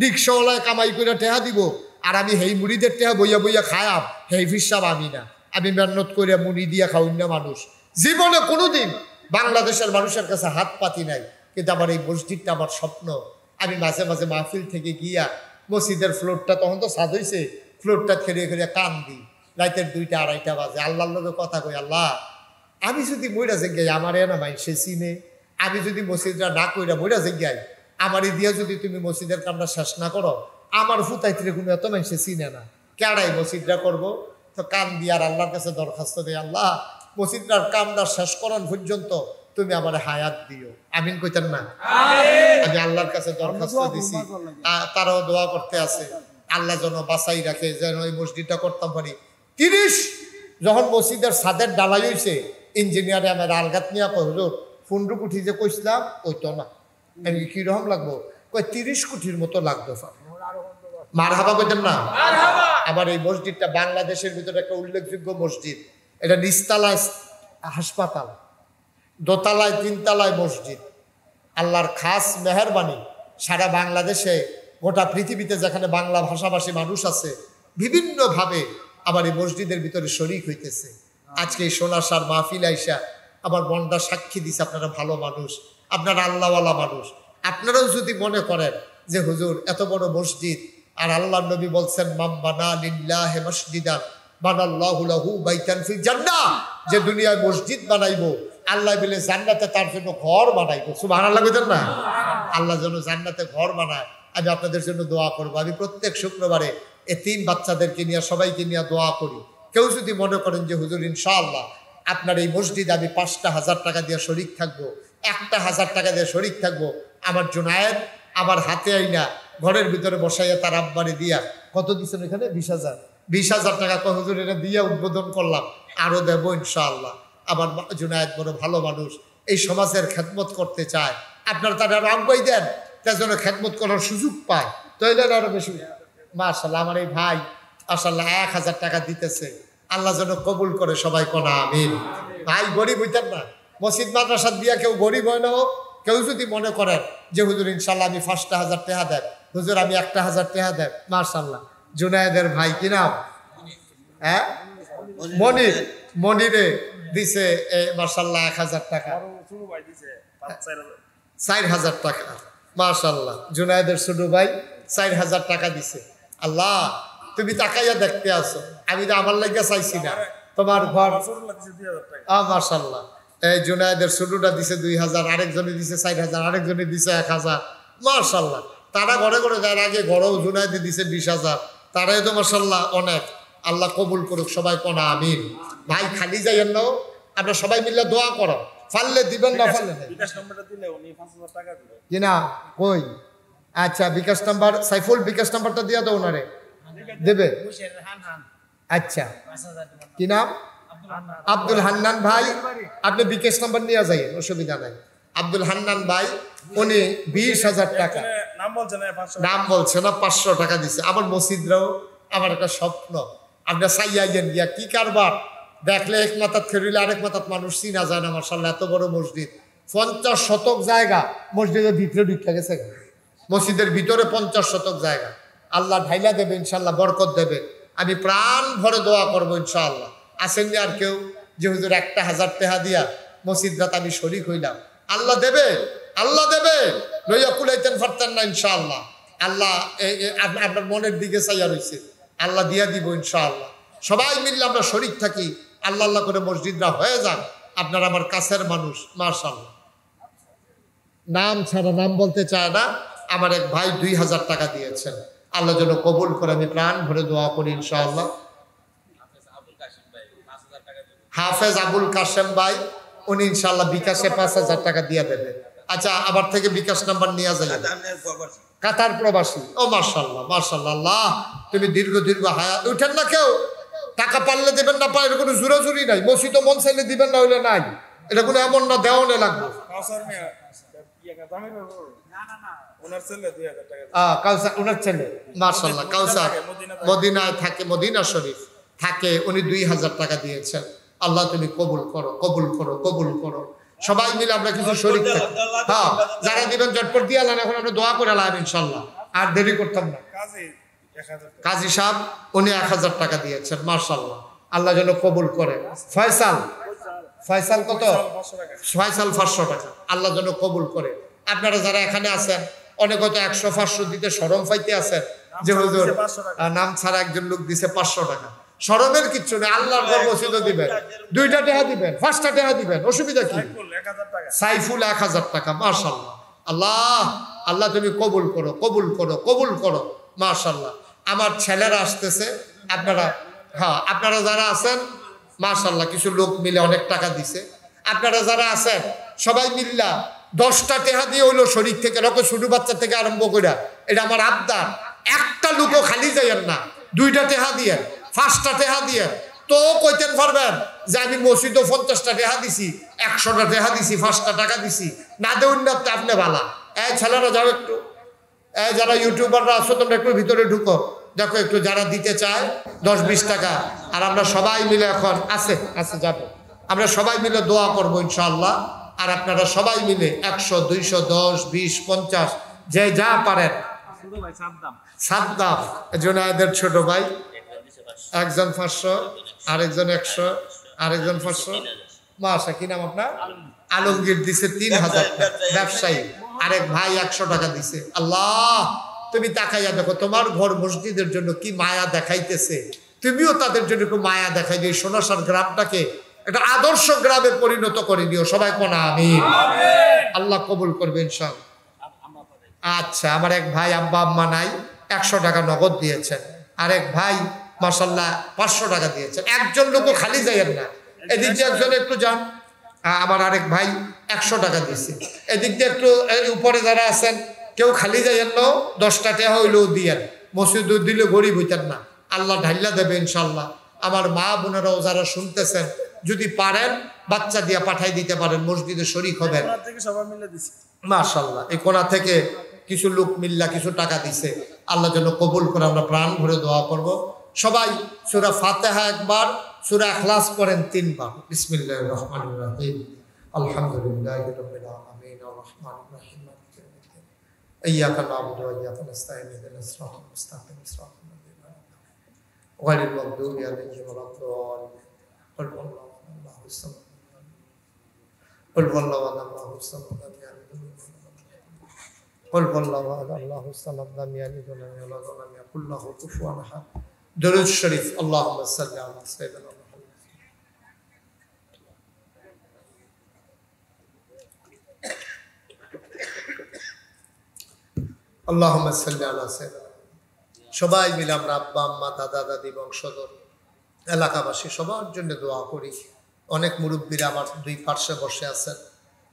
রিক্সাওয়ালায় কামাই করে টেহা দিব, আর আমি হেই মুড়িদের টেহা বইয়া বইয়া খায়াম, হেই ফিরসাপ আমি না। আমি মেহনত করে মুড়ি দিয়া খাউন্না মানুষ। জীবনে কোনোদিন বাংলাদেশের মানুষের কাছে হাত পাতি নাই, কিন্তু আমার এই মসজিদটা আমার স্বপ্ন। আমি মাঝে মাঝে মাহফিল থেকে গিয়া মসজিদের ফ্লোরটা, তখন তো সাদ হয়েছে, ফ্লোরটা খেলিয়ে খেলিয়ে কান দিই। রাতের 2টা 2:30 বাজে আল্লাহর লোকে কথা কই, আল্লাহ আমি যদি মইরা যাই আমার এনা মাই সে চিনে, আমি যদি মসজিদটা না কইরা মইরা যাই, আমারই দিয়া যদি তুমি মসজিদের কামটা শেষ না করো, আমার ফুতাইতে কোনো এত মানুষে চিনে না, কেডাই মসজিদটা করবো? তো কান দিয়ে আর আল্লাহর কাছে দরখাস্ত দেয়, আল্লাহ মসজিদটার কামটা শেষ করার পর্যন্ত তুমি আমার হায়াত দিও। আমিন কইতেন না? আমি আল্লাহর কাছে দরখাস্ত দিছি, তারাও দোয়া করতে আছে আল্লাহ যেন বাঁচাই রাখে, যেন এই মসজিদটা করতাম পারি। 30 যখন মসজিদের ছাদের ডালাই হয়েছে, ইঞ্জিনিয়ারে আমার আলগাত নিয়ে কই হুজুর 15 কোটি যে কইছিলাম ওই তো না। আমি কিরকম লাগবো? কই 30 কোটির মতো লাগতো। মারহাবা কইতেন না? আবার এই মসজিদটা বাংলাদেশের ভিতরে একটা উল্লেখযোগ্য মসজিদ। এটা নিচতলায় হাসপাতাল, দোতলায় 3 তলায় মসজিদ। আল্লাহর খাস মেহেরবানি, সারা বাংলাদেশে গোটা পৃথিবীতে যেখানে বাংলা ভাষাভাষী মানুষ আছে বিভিন্নভাবে আবার এই মসজিদের ভিতরে শরীক হইতেছে। আজকে এই সোনাসার মাহফিল আইসা আবার মনটা সাক্ষী দিছে আপনারা ভালো মানুষ, আপনারা আল্লাহওয়ালা মানুষ। আপনারাও যদি মনে করেন যে হুজুর এত বড় মসজিদ, আর আল্লাহর নবী বলছেন মাম বানা লিল্লাহি মাসজিদান বানাল্লাহু লাহু বাইতান ফিল জান্নাহ, যে দুনিয়ায় মসজিদ বানাইবো আল্লাহ বলে জান্নাতে তার জন্য ঘর বানাইবো। সুবহানাল্লাহ কইতেন না? আল্লাহ যেন জান্নাতে ঘর বানায়। আমি আপনাদের জন্য দোয়া করবো। আমি প্রত্যেক শুক্রবারে এতিম বাচ্চাদেরকে নিয়ে সবাইকে নিয়ে দোয়া করি। কেউ যদি মনে করেন যে হুজুর ইনশাআল্লাহ আপনার এই মসজিদে আমি 5টা 1000 টাকা দিয়ে শরিক থাকবো, 1টা 1000 টাকা দিয়ে শরিক থাকবো, আমার জুনায়েদ আমার হাতে আইনা ঘরের ভিতরে বসাইয়া তার আব্বারে দিয়া কত দিচ্ছেন এখানে 20,000 টাকা কয় হুজুর এটা দিয়া উদ্বোধন করলাম, আরো দেবো ইনশাআল্লাহ। আমার জুনায়েদ বড় ভালো মানুষ, এই সমাজের খেদমত করতে চায়, আপনারা তারা আরো আগ্রহী দেন, তার জন্য খেদমত করার সুযোগ পায়, তাইলে আরো বেশি। মাশাআল্লাহ আমার এই ভাই মাশাআল্লাহ 1000 টাকা দিতেছে, আল্লাহ যেন কবুল করে সবাই কোনা আমিন। ভাই গরিব হইতেন না, মসজিদ মাদ্রাসা দিয়া কেউ গরিব হয় না হোক। কেউ যদি মনে করেন যে হুজুর ইনশাল্লাহ আমি 5টা 1000 টাকা দেন, হুজুর আমি 1টা 1000 টাকা দেন, মাশাআল্লাহ। জুনায়েদের ভাই কি নাম? হ্যাঁ মনির, মনিরে দিছে মাশাআল্লাহ 1000 টাকা, 4000 টাকা মাশাআল্লাহ। জুনায়েদের ছোট ভাই 4000 টাকা দিছে। আল্লাহ তুমি তাকাইয়া দেখতে আসো, আমি তো আমার লাগিয়া চাইছি না, তোমার ঘর মাশাআল্লাহ। এই জুনায়েদের ছোটটা দিছে 2000, আরেকজনে দিছে 4000, আরেকজনে দিছে 1000 মাশাআল্লাহ। তারা ঘরে ঘরে যার আগে ঘরেও জুনায়েদে দিছে 20,000, তারাই তো মাশাআল্লাহ অনেক। আল্লাহ কবুল করুক সবাই কোনা আমিন। ভাই খালি যাইয়েন না, আপনারা সবাই মিলে দোয়া করো, ফাললে দিবেন না ফাললে বিকাশ নাম্বারটা দিলে উনি 5000 টাকা দিবেন কিনা কই? আচ্ছা বিকাশ নাম্বার, সাইফুল বিকাশ নাম্বারটা দিয়া দাও ওনারে, দেবে। আচ্ছা কি নাম? আব্দুল হান্নান ভাই, আপনি বিকাশ নাম্বার নিয়ে যাইয়েন, অসুবিধা নাই। আব্দুল হান্নান ভাই উনি 20,000 টাকা, নাম বলছে না 500 টাকা দিছে। আমার মসজিদরাও আমার একটা স্বপ্ন, আপনার চাইয়াইয়েন গিয়া কি কারবার দেখলে এক মাথাত খেরিলে আরেক মাথাত মানুষ চিনা যায় না। মাশাআল্লাহ এত বড় মসজিদ, 50 শতক জায়গা মসজিদের ভিতরে ঢুকে গেছে। মসজিদের ভিতরে 50 শতক জায়গা, আল্লাহ ঢাইলা দেবে ইনশাআল্লাহ, বরকত দেবে। আমি প্রাণ ভরে দোয়া করবো ইনশাআল্লাহ। আসেন আর কেউ যে হুজুর 1টা 1000 টাকা দিয়া মসজিদরাত আমি শরীক হইলাম, আল্লাহ দেবে, আল্লাহ দেবে, লইয়া কুলাইতেন পারতেন না ইনশাআল্লাহ। আল্লাহ আপনার মনের দিকে চাইয়া রয়েছে, আল্লাহ দিয়া দিব ইনশাআল্লাহ। সবাই মিললে আমরা শরীক থাকি, আল্লাহ আল্লাহ করে মসজিদরা হয়ে যান। আপনারা আমার কাছের মানুষ মাশাআল্লাহ। নাম ছাড়া নাম বলতে চায় না, আমার এক ভাই 2000 টাকা দিয়েছেন, আল্লাহ যেন কবুল করে। আমি প্রাণ ভরে দোয়া করি ইনশাআল্লাহ। হাফেজ আবুল কাশেম ভাই উনি ইনশাআল্লাহ বিকাশে 5000 টাকা দিয়ে দেবে। আচ্ছা আবার থেকে বিকাশ নাম্বার নিয়ে যাবেন। কাতার প্রবাসী, ও মাশাআল্লাহ মাশাআল্লাহ, আল্লাহ তুমি দীর্ঘ হায়াত। উঠেন না কেউ, টাকা পারলে দেবেন, না পারলে কোনো জোরাজুরি নাই। মসজিদ মন চাইলে দিবেন, না হইলে নাই, এটা কোনো এমন না দেওয়ানে লাগবে। ওনার ছেলে মাশাআল্লাহ কাউসার মদিনায় থাকে, মদিনা শরীফ থাকে, উনি 2000 টাকা দিয়েছেন। আল্লাহ তুমি কবুল করো, কবুল করো, কবুল করো। সবাই মিলে আমরা কিছু শরীক থাকি। হ্যাঁ যারা দিবেন ঝটপট দিয়ে আলেন, এখন আমরা দোয়া করে আলাম ইনশাআল্লাহ, আর দেরি করতাম না। কাজী সাহেব উনি 1000 টাকা দিয়েছেন মাশাআল্লাহ, আল্লাহ যেন কবুল করে। ফয়সাল, ফয়সাল কত? ফয়সাল 500 টাকা, আল্লাহ যেন কবুল করে। আপনারা যারা এখানে আছেন অনেক হয়তো 100-500 দিতে শরম পাইতে আছেন যে হুজুর নাম ছাড়া একজন লোক দিছে 500 টাকা। শরমের কিচ্ছু নেই, আল্লাহর ঘর মসজিদে দিবেন, 2টা টাকা দিবেন, 5টা টাকা দিবেন, অসুবিধা কি? সাইফুল 1000 টাকা মাশাআল্লাহ। আল্লাহ আল্লাহ তুমি কবুল করো, কবুল করো, কবুল করো মাশাআল্লাহ। আমার ছেলেরা আসতেছে, আপনারা হ্যাঁ আপনারা যারা আছেন মাশাআল্লাহ কিছু লোক মিলে অনেক টাকা দিছে। আপনারা যারা আছেন সবাই মিল্লা 10টা টেহা দিয়ে হইলো শরীর থেকে রকম ছোট বাচ্চা থেকে আরম্ভ করে, এটা আমার আবদার। একটা লোকও খালি যাইয়েন না, 2টা টেহা দিয়ে 5টা টেহা দিয়ে। তো কইতেন পারবেন যে আমি মসজিদে 50টা টেহা দিছি, 100টা টেহা দিছি, 5টা টাকা দিছি, না দেউন না আপনি বালা। এই ছেলেরা যাও একটু, যারা ইউটিউবাররা আছো তোমরা একটু ভিতরে ঢুকো, দেখো একটু যারা দিতে চায় 10-20 টাকা। আর আমরা সবাই মিলে এখন আছে যাবো, আমরা সবাই মিলে দোয়া করবো ইনশাআল্লাহ। আর আপনারা সবাই মিলে 100, 200, 10, 20, 50 যে যা পারেন। সাদ্দাম জুনায়েদের ছোট ভাই, একজন 500, আরেকজন 100, আরেকজন 500। মাশা কি নাম আপনার? আলমগীর দিছে 3000 টাকা, ব্যবসায়ী। আরেক ভাই 100 টাকা দিছে। আল্লাহ তুমি তাকাইয়া দেখো, তোমার ঘর মসজিদের জন্য কি মায়া দেখাইতেছে, তুমিও তাদের জন্য একটু মায়া দেখাই দিও। সোনাসার গ্রামটাকে একটা আদর্শ গ্রামে পরিণত করে দিও। সবাই কোনা আমিন। আল্লাহ কবুল করবে ইনশাআল্লাহ। আচ্ছা, আমার এক ভাই আব্বা আম্মা নাই, 100 টাকা নগদ দিয়েছেন। আরেক ভাই মাশাআল্লাহ 500 টাকা দিয়েছেন। একজন লোকও খালি যাইয়েন না, এদিক দিয়ে একজন একটু যান। আমার আরেক ভাই 100 টাকা দিয়েছে। এদিক দিয়ে একটু উপরে যারা আছেন কেউ খালি যাইয়েন না, 10টা টাকা হইলেও দিয়েন। মসজিদ দিলে গরিব হইতেন না, আল্লাহ ঢাইলা দেবে ইনশাআল্লাহ। আমার মা বোনেরাও যারা শুনতেছেন যদি পারেন বাচ্চা দিয়া পাঠাই দিতে পারেন, মসজিদে শরীক হবেন। মাশাআল্লাহ এই কোণা থেকে কিছু লোক মিল্লা কিছু টাকা দিছে, আল্লাহ যেন কবুল করে। আমরা প্রাণ ভরে দোয়া করব। সবাই সূরা ফাতিহা একবার, সূরা ইখলাস পড়েন 3 বার। বিসমিল্লাহির রহমানির রহিম। আলহামদুলিল্লাহি রাব্বিল আলামিন আর রহমানির রহিম মালিকি ইয়াউমিদ্দিন। ইয়্যাকা না'বুদু ওয়া ইয়্যাকা নাস্তাঈন ইহদিনাস সিরাতাল মুস্তাকিম সিরাতাল লাযীনা আন'আমতা গায়রিল মাগদুবি আলাইহিম ওয়া লাদ-দাল্লিন। قل والله الله الصمد قل والله الله الصمد قل والله الله الصمد لم يلد ولم يولد ولم يكن له كفوا احد. درود شريف. اللهم صل على سيدنا محمد. اللهم صل على سيدنا. সবাই মিলে আমরা আব্বা আম্মা দাদা দাদি বংশধর এলাকাবাসী সবার জন্য দোয়া করি। অনেক মুরব্বীরা আমার 2 পার্শ্বে বসে আছেন,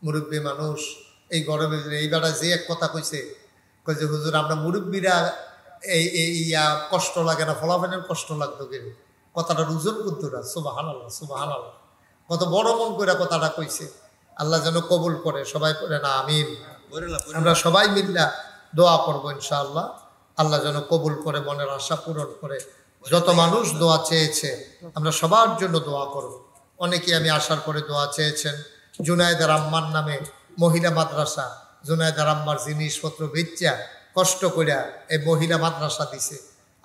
মুরব্বী মানুষ। এই গরমে এইবার যে এক কথা কইছে যে হুজুর আমরা মুরব্বীরা ইয়া কষ্ট লাগে না, ফলাফলের কষ্ট লাগতো কেন? কথাটার ওজন করতো না। সুবহানাল্লাহ সুবহানাল্লাহ, কত বড় মন করে কথাটা কইছে। আল্লাহ যেন কবুল করে, সবাই করে না আমিন। আমরা সবাই মিল্লা দোয়া করবো ইনশাআল্লাহ, আল্লাহ যেন কবুল করে, মনের আশা পূরণ করে। যত মানুষ দোয়া চেয়েছে আমরা সবার জন্য দোয়া করব। অনেকে আমি আসার পরে দোয়া চেয়েছেন। জুনায়েদের আম্মার নামে মহিলা মাদ্রাসা, জুনায়েদের আম্মার জিনিসপত্র বেচা কষ্ট করে এই মহিলা মাদ্রাসা দিছে,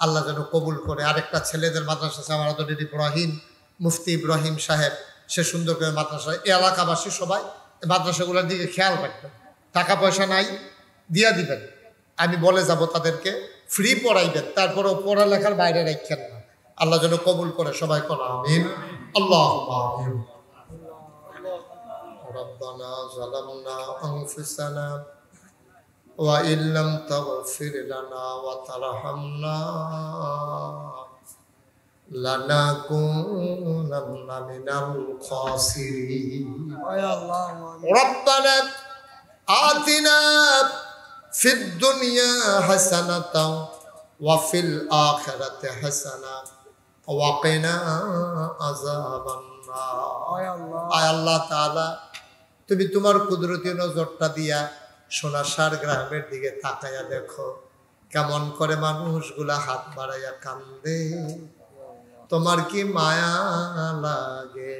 আল্লাহ যেন কবুল করে। আরেকটা ছেলেদের মাদ্রাসা আছে আমার আদরের ইব্রাহিম, মুফতি ইব্রাহিম সাহেব, সে সুন্দর করে মাদ্রাসা। এই এলাকাবাসী সবাই মাদ্রাসাগুলোর দিকে খেয়াল রাখবেন। টাকা পয়সা নাই, দিয়া দিবেন, আমি বলে যাব তাদেরকে, ফ্রি পড়াইবেন, তারপরেও পড়ালেখার বাইরে রাখেন না। আল্লাহ যেন কবুল করে, সবাই কোন আমিন। আল্লাহুম্মা আমিন। রব্বানা যালামনা আনফুসানা ওয়া ইল্লাম তাগফির লানা ওয়া তারহামনা লানাকুনান্না মিনাল খাসিরিন। রব্বানা আতিনা ফিদ দুনিয়া হাসানাতাও ওয়া ফিল আখিরাতি হাসানা ওয়া কিনা আযাবান নার। আয় আল্লাহ তাআলা, তুমি তোমার কুদরতি নজরটা দিয়া সোনাসার গ্রামের দিকে তাকায়া দেখো কেমন করে মানুষগুলা হাত বাড়াইয়া কান্দে। তোমার কি মায়া লাগে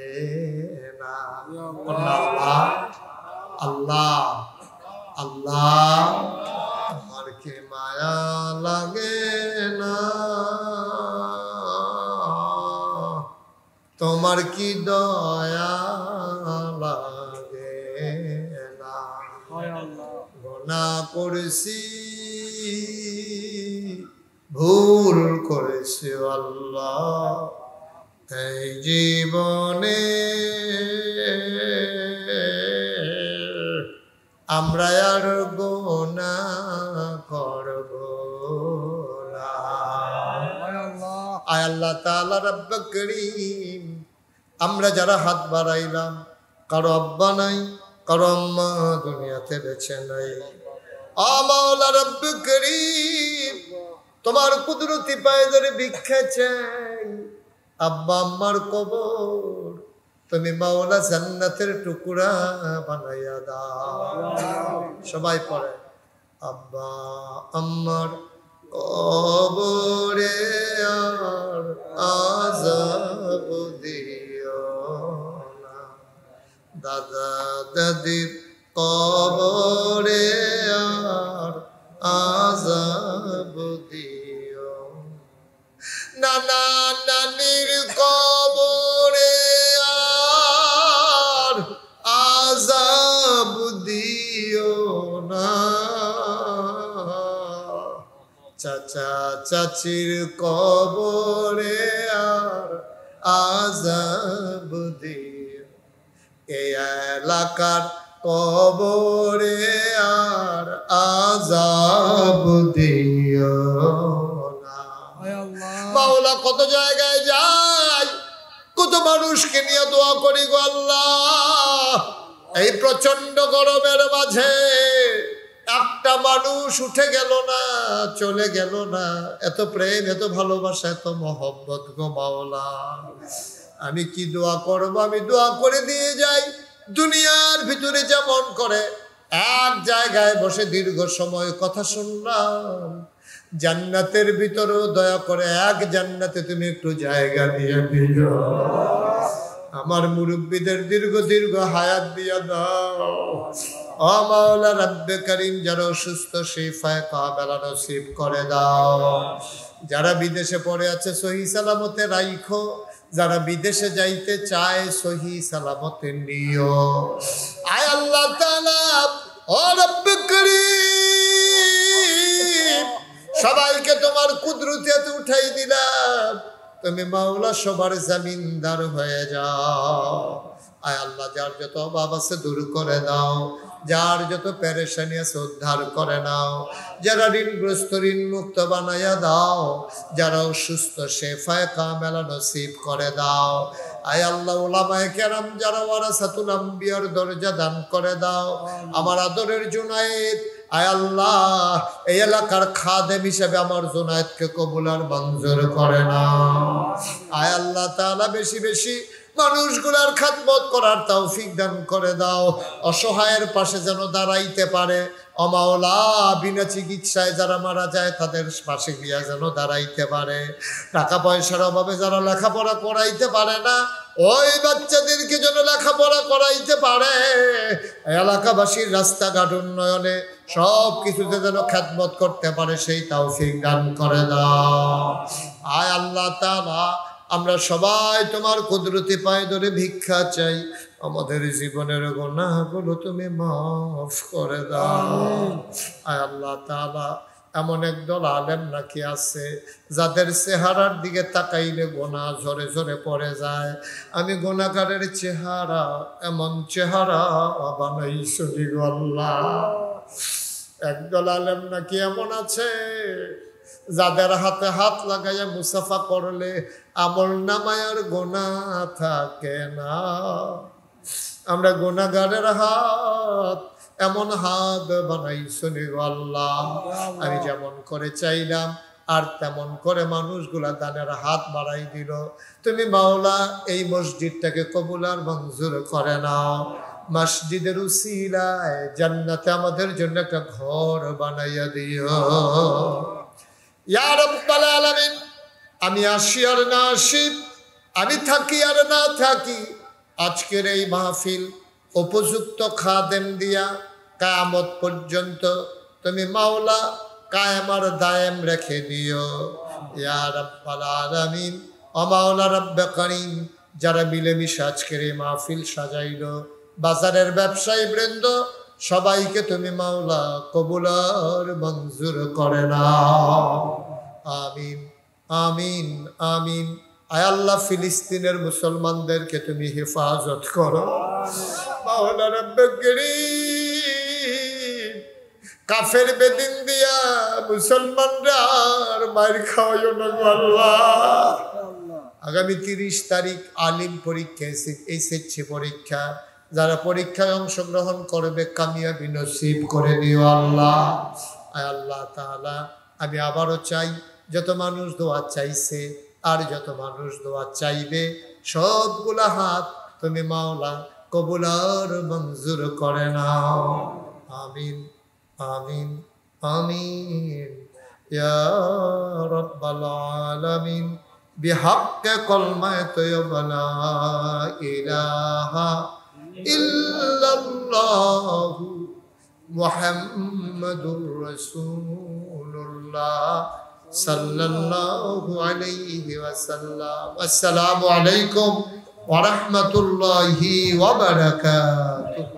না? আল্লাহ আল্লাহ আল্লাহ, তোমার কি মায়া লাগে না? তোমার কি দয়া লাগে না? গুনাহ করেছি, ভুল করেছি আল্লাহ এই জীবনে, আমরা আর গুনাহ করব না। আয় আল্লাহ তাআলা রব্বে করিম, আমরা যারা হাত বাড়াইলাম কারো আব্বা নাই, কারো আম্মা দুনিয়াতে বেঁচে নাই। মাওলা রব্বে করিম, তোমার কুদরতি পায়ে ধরে ভিক্ষা চাই, আব্বা আম্মার কবর তুমি মাওলা জান্নাতের টুকরা বানাইয়া দাও। সবাই পড়ে, আব্বা আম্মার কবরে আর আযাব দিও না, দাদা দাদির কবরে আর আযাব দিও, নানা নানির কবরে আর আযাব দিও না, চাচা চাচির কবরে আর আযাব দিও, এই এলাকার কবরে আর আযাব দিও না। মাওলা কত জায়গায় যাই, কত মানুষকে নিয়ে দোয়া করি গো আল্লাহ, এই প্রচন্ড গরমের মাঝে একটা মানুষ উঠে গেল না, চলে গেল না। এত প্রেম, এত ভালোবাসা, এত মহব্বত গো মাওলা। আমি কি দোয়া করবো, আমি দোয়া করে দিয়ে যাই। দুনিয়ার ভিতরে যেমন করে এক জায়গায় বসে দীর্ঘ সময় কথা শুনলাম, জান্নাতের ভিতরেও দয়া করে এক জান্নাতে তুমি একটু জায়গা দিয়ে দিও। আমার মুরব্বীদের দীর্ঘ দীর্ঘ হায়াত দিয়ে দাও। ও মাওলা রব্বে করিম, যারা অসুস্থ শিফায়ে কামেলা নসিব করে দাও। যারা বিদেশে পড়ে আছে সহি সালামতে রাইখো, যারা বিদেশে যাইতে চায় সহি সালামতে নিও। আয় আল্লাহ তাআলা, ও রব্বে করিম, সবাইকে তোমার কুদরতে উঠাই দিলাম, তুমি মাওলা সবার জামিনদার হয়ে যাও। আয় আল্লাহ, যার যত অভাব আছে দূর করে দাও, যার যত পেরেশানি আছে উদ্ধার করে নাও, যারা ঋণগ্রস্ত ঋণ মুক্ত বানাইয়া দাও, যারা অসুস্থ শেফায়ে কামেলা নসিব করে দাও। আয় আল্লাহ, উলামায়ে কেরাম যারা ওয়ারাসাতুল আম্বিয়ার দরজা দান করে দাও। আমার আদরের জুনায়েদ, আয় আল্লাহ, এই এলাকার খাদেম হিসেবে আমার জুনায়েদকে কবুল আর মঞ্জুর করে নাও। আয় আল্লাহ তাআলা, বেশি বেশি মানুষগুলার খেদমত করার তৌফিক দান করে দাও। অসহায়ের পাশে যেন দাঁড়াইতে পারে। ও মাওলা, বিনা চিকিৎসায় যারা মারা যায় তাদের পাশে গিয়া যেন দাঁড়াইতে পারে। টাকা পয়সার অভাবে যারা লেখাপড়া করাইতে পারে না, ওই বাচ্চাদেরকে যেন লেখাপড়া করাইতে পারে। এলাকাবাসীর রাস্তাঘাট উন্নয়নে সব কিছুতে যেন খেদমত করতে পারে, সেই তৌফিক দান করে দাও। আয় আল্লাহ তাআলা, আমরা সবাই তোমার কুদরতি পায়ে ধরে ভিক্ষা চাই। আমাদের জীবনের গুনাহগুলো তুমি মাফ করে দাও। আয় আল্লাহ তাআলা, এমন একদল আলেম নাকি আছে যাদের চেহারার দিকে তাকাইলে গুনাহ ঝরে ঝরে পড়ে যায়। আমি গুনাহগারের চেহারা, এমন চেহারা বানাইছো গো আল্লাহ। একদল আলেম নাকি এমন আছে যাদের হাতে হাত লাগাইয়া মুসাফা করলে আমলনামায় আর গুনাহ থাকে না। আমরা গুনাহগারের হাত, এমন হাত বানাইছো গো আল্লাহ। আমি যেমন করে চাইলাম আর তেমন করে মানুষগুলা দানের হাত বাড়াই দিল। তুমি মাওলা এই মসজিদটাকে কবুল আর মঞ্জুর করে নাও। মসজিদের উসিলায় জান্নাতে আমাদের জন্য একটা ঘর বানাইয়া দিও ইয়া রাব্বাল আলামিন। আমি আসি আর না আসি, আমি থাকি আর না থাকি, আজকের এই মাহফিল উপযুক্ত খাদেম দিয়া কিয়ামত পর্যন্ত তুমি মাওলা কায়েম আর দায়েম রেখে দিও ইয়া রাব্বাল আলামিন। ও মাওলা রব্বে করিম, যারা মিলেমিশে আজকের এই মাহফিল সাজাইলো, বাজারের ব্যবসায়ী বৃন্দ সবাইকে তুমি মাওলা কবুল আর মঞ্জুর করে নাও। আমিন আমিন আমিন। আয় আল্লাহ, ফিলিস্তিনের মুসলমানদেরকে তুমি হেফাজত করো মাওলা রব্বে করিম। কাফের বেদিন দিয়া মুসলমানরা আর মার খাওয়াইও না গো আল্লাহ। আগামী 30 তারিখ আলিম পরীক্ষা, এইচএসসি পরীক্ষা, যারা পরীক্ষায় অংশগ্রহণ করবে কামিয়াবি নসিব করে দিও আল্লাহ। আয় আল্লাহ তাআলা, আমি আবারও চাই যত মানুষ দোয়া চাইছে আর যত মানুষ দোয়া চাইবে সবগুলা হাত তুমি মাওলা কবুল আর মঞ্জুর করে নাও। আমিন আমিন আমিন ইয়া রাব্বাল আলামিন। বিহাক্কে কলমায়ে তয়্যিবা লা ইলাহা ইল্লাল্লাহু মুহাম্মাদুর রাসূলুল্লাহ সাল্লাল্লাহু আলাইহি ওয়াসাল্লাম। আসসালামু আলাইকুম ওয়া রাহমাতুল্লাহি ওয়া বারাকাতুহু।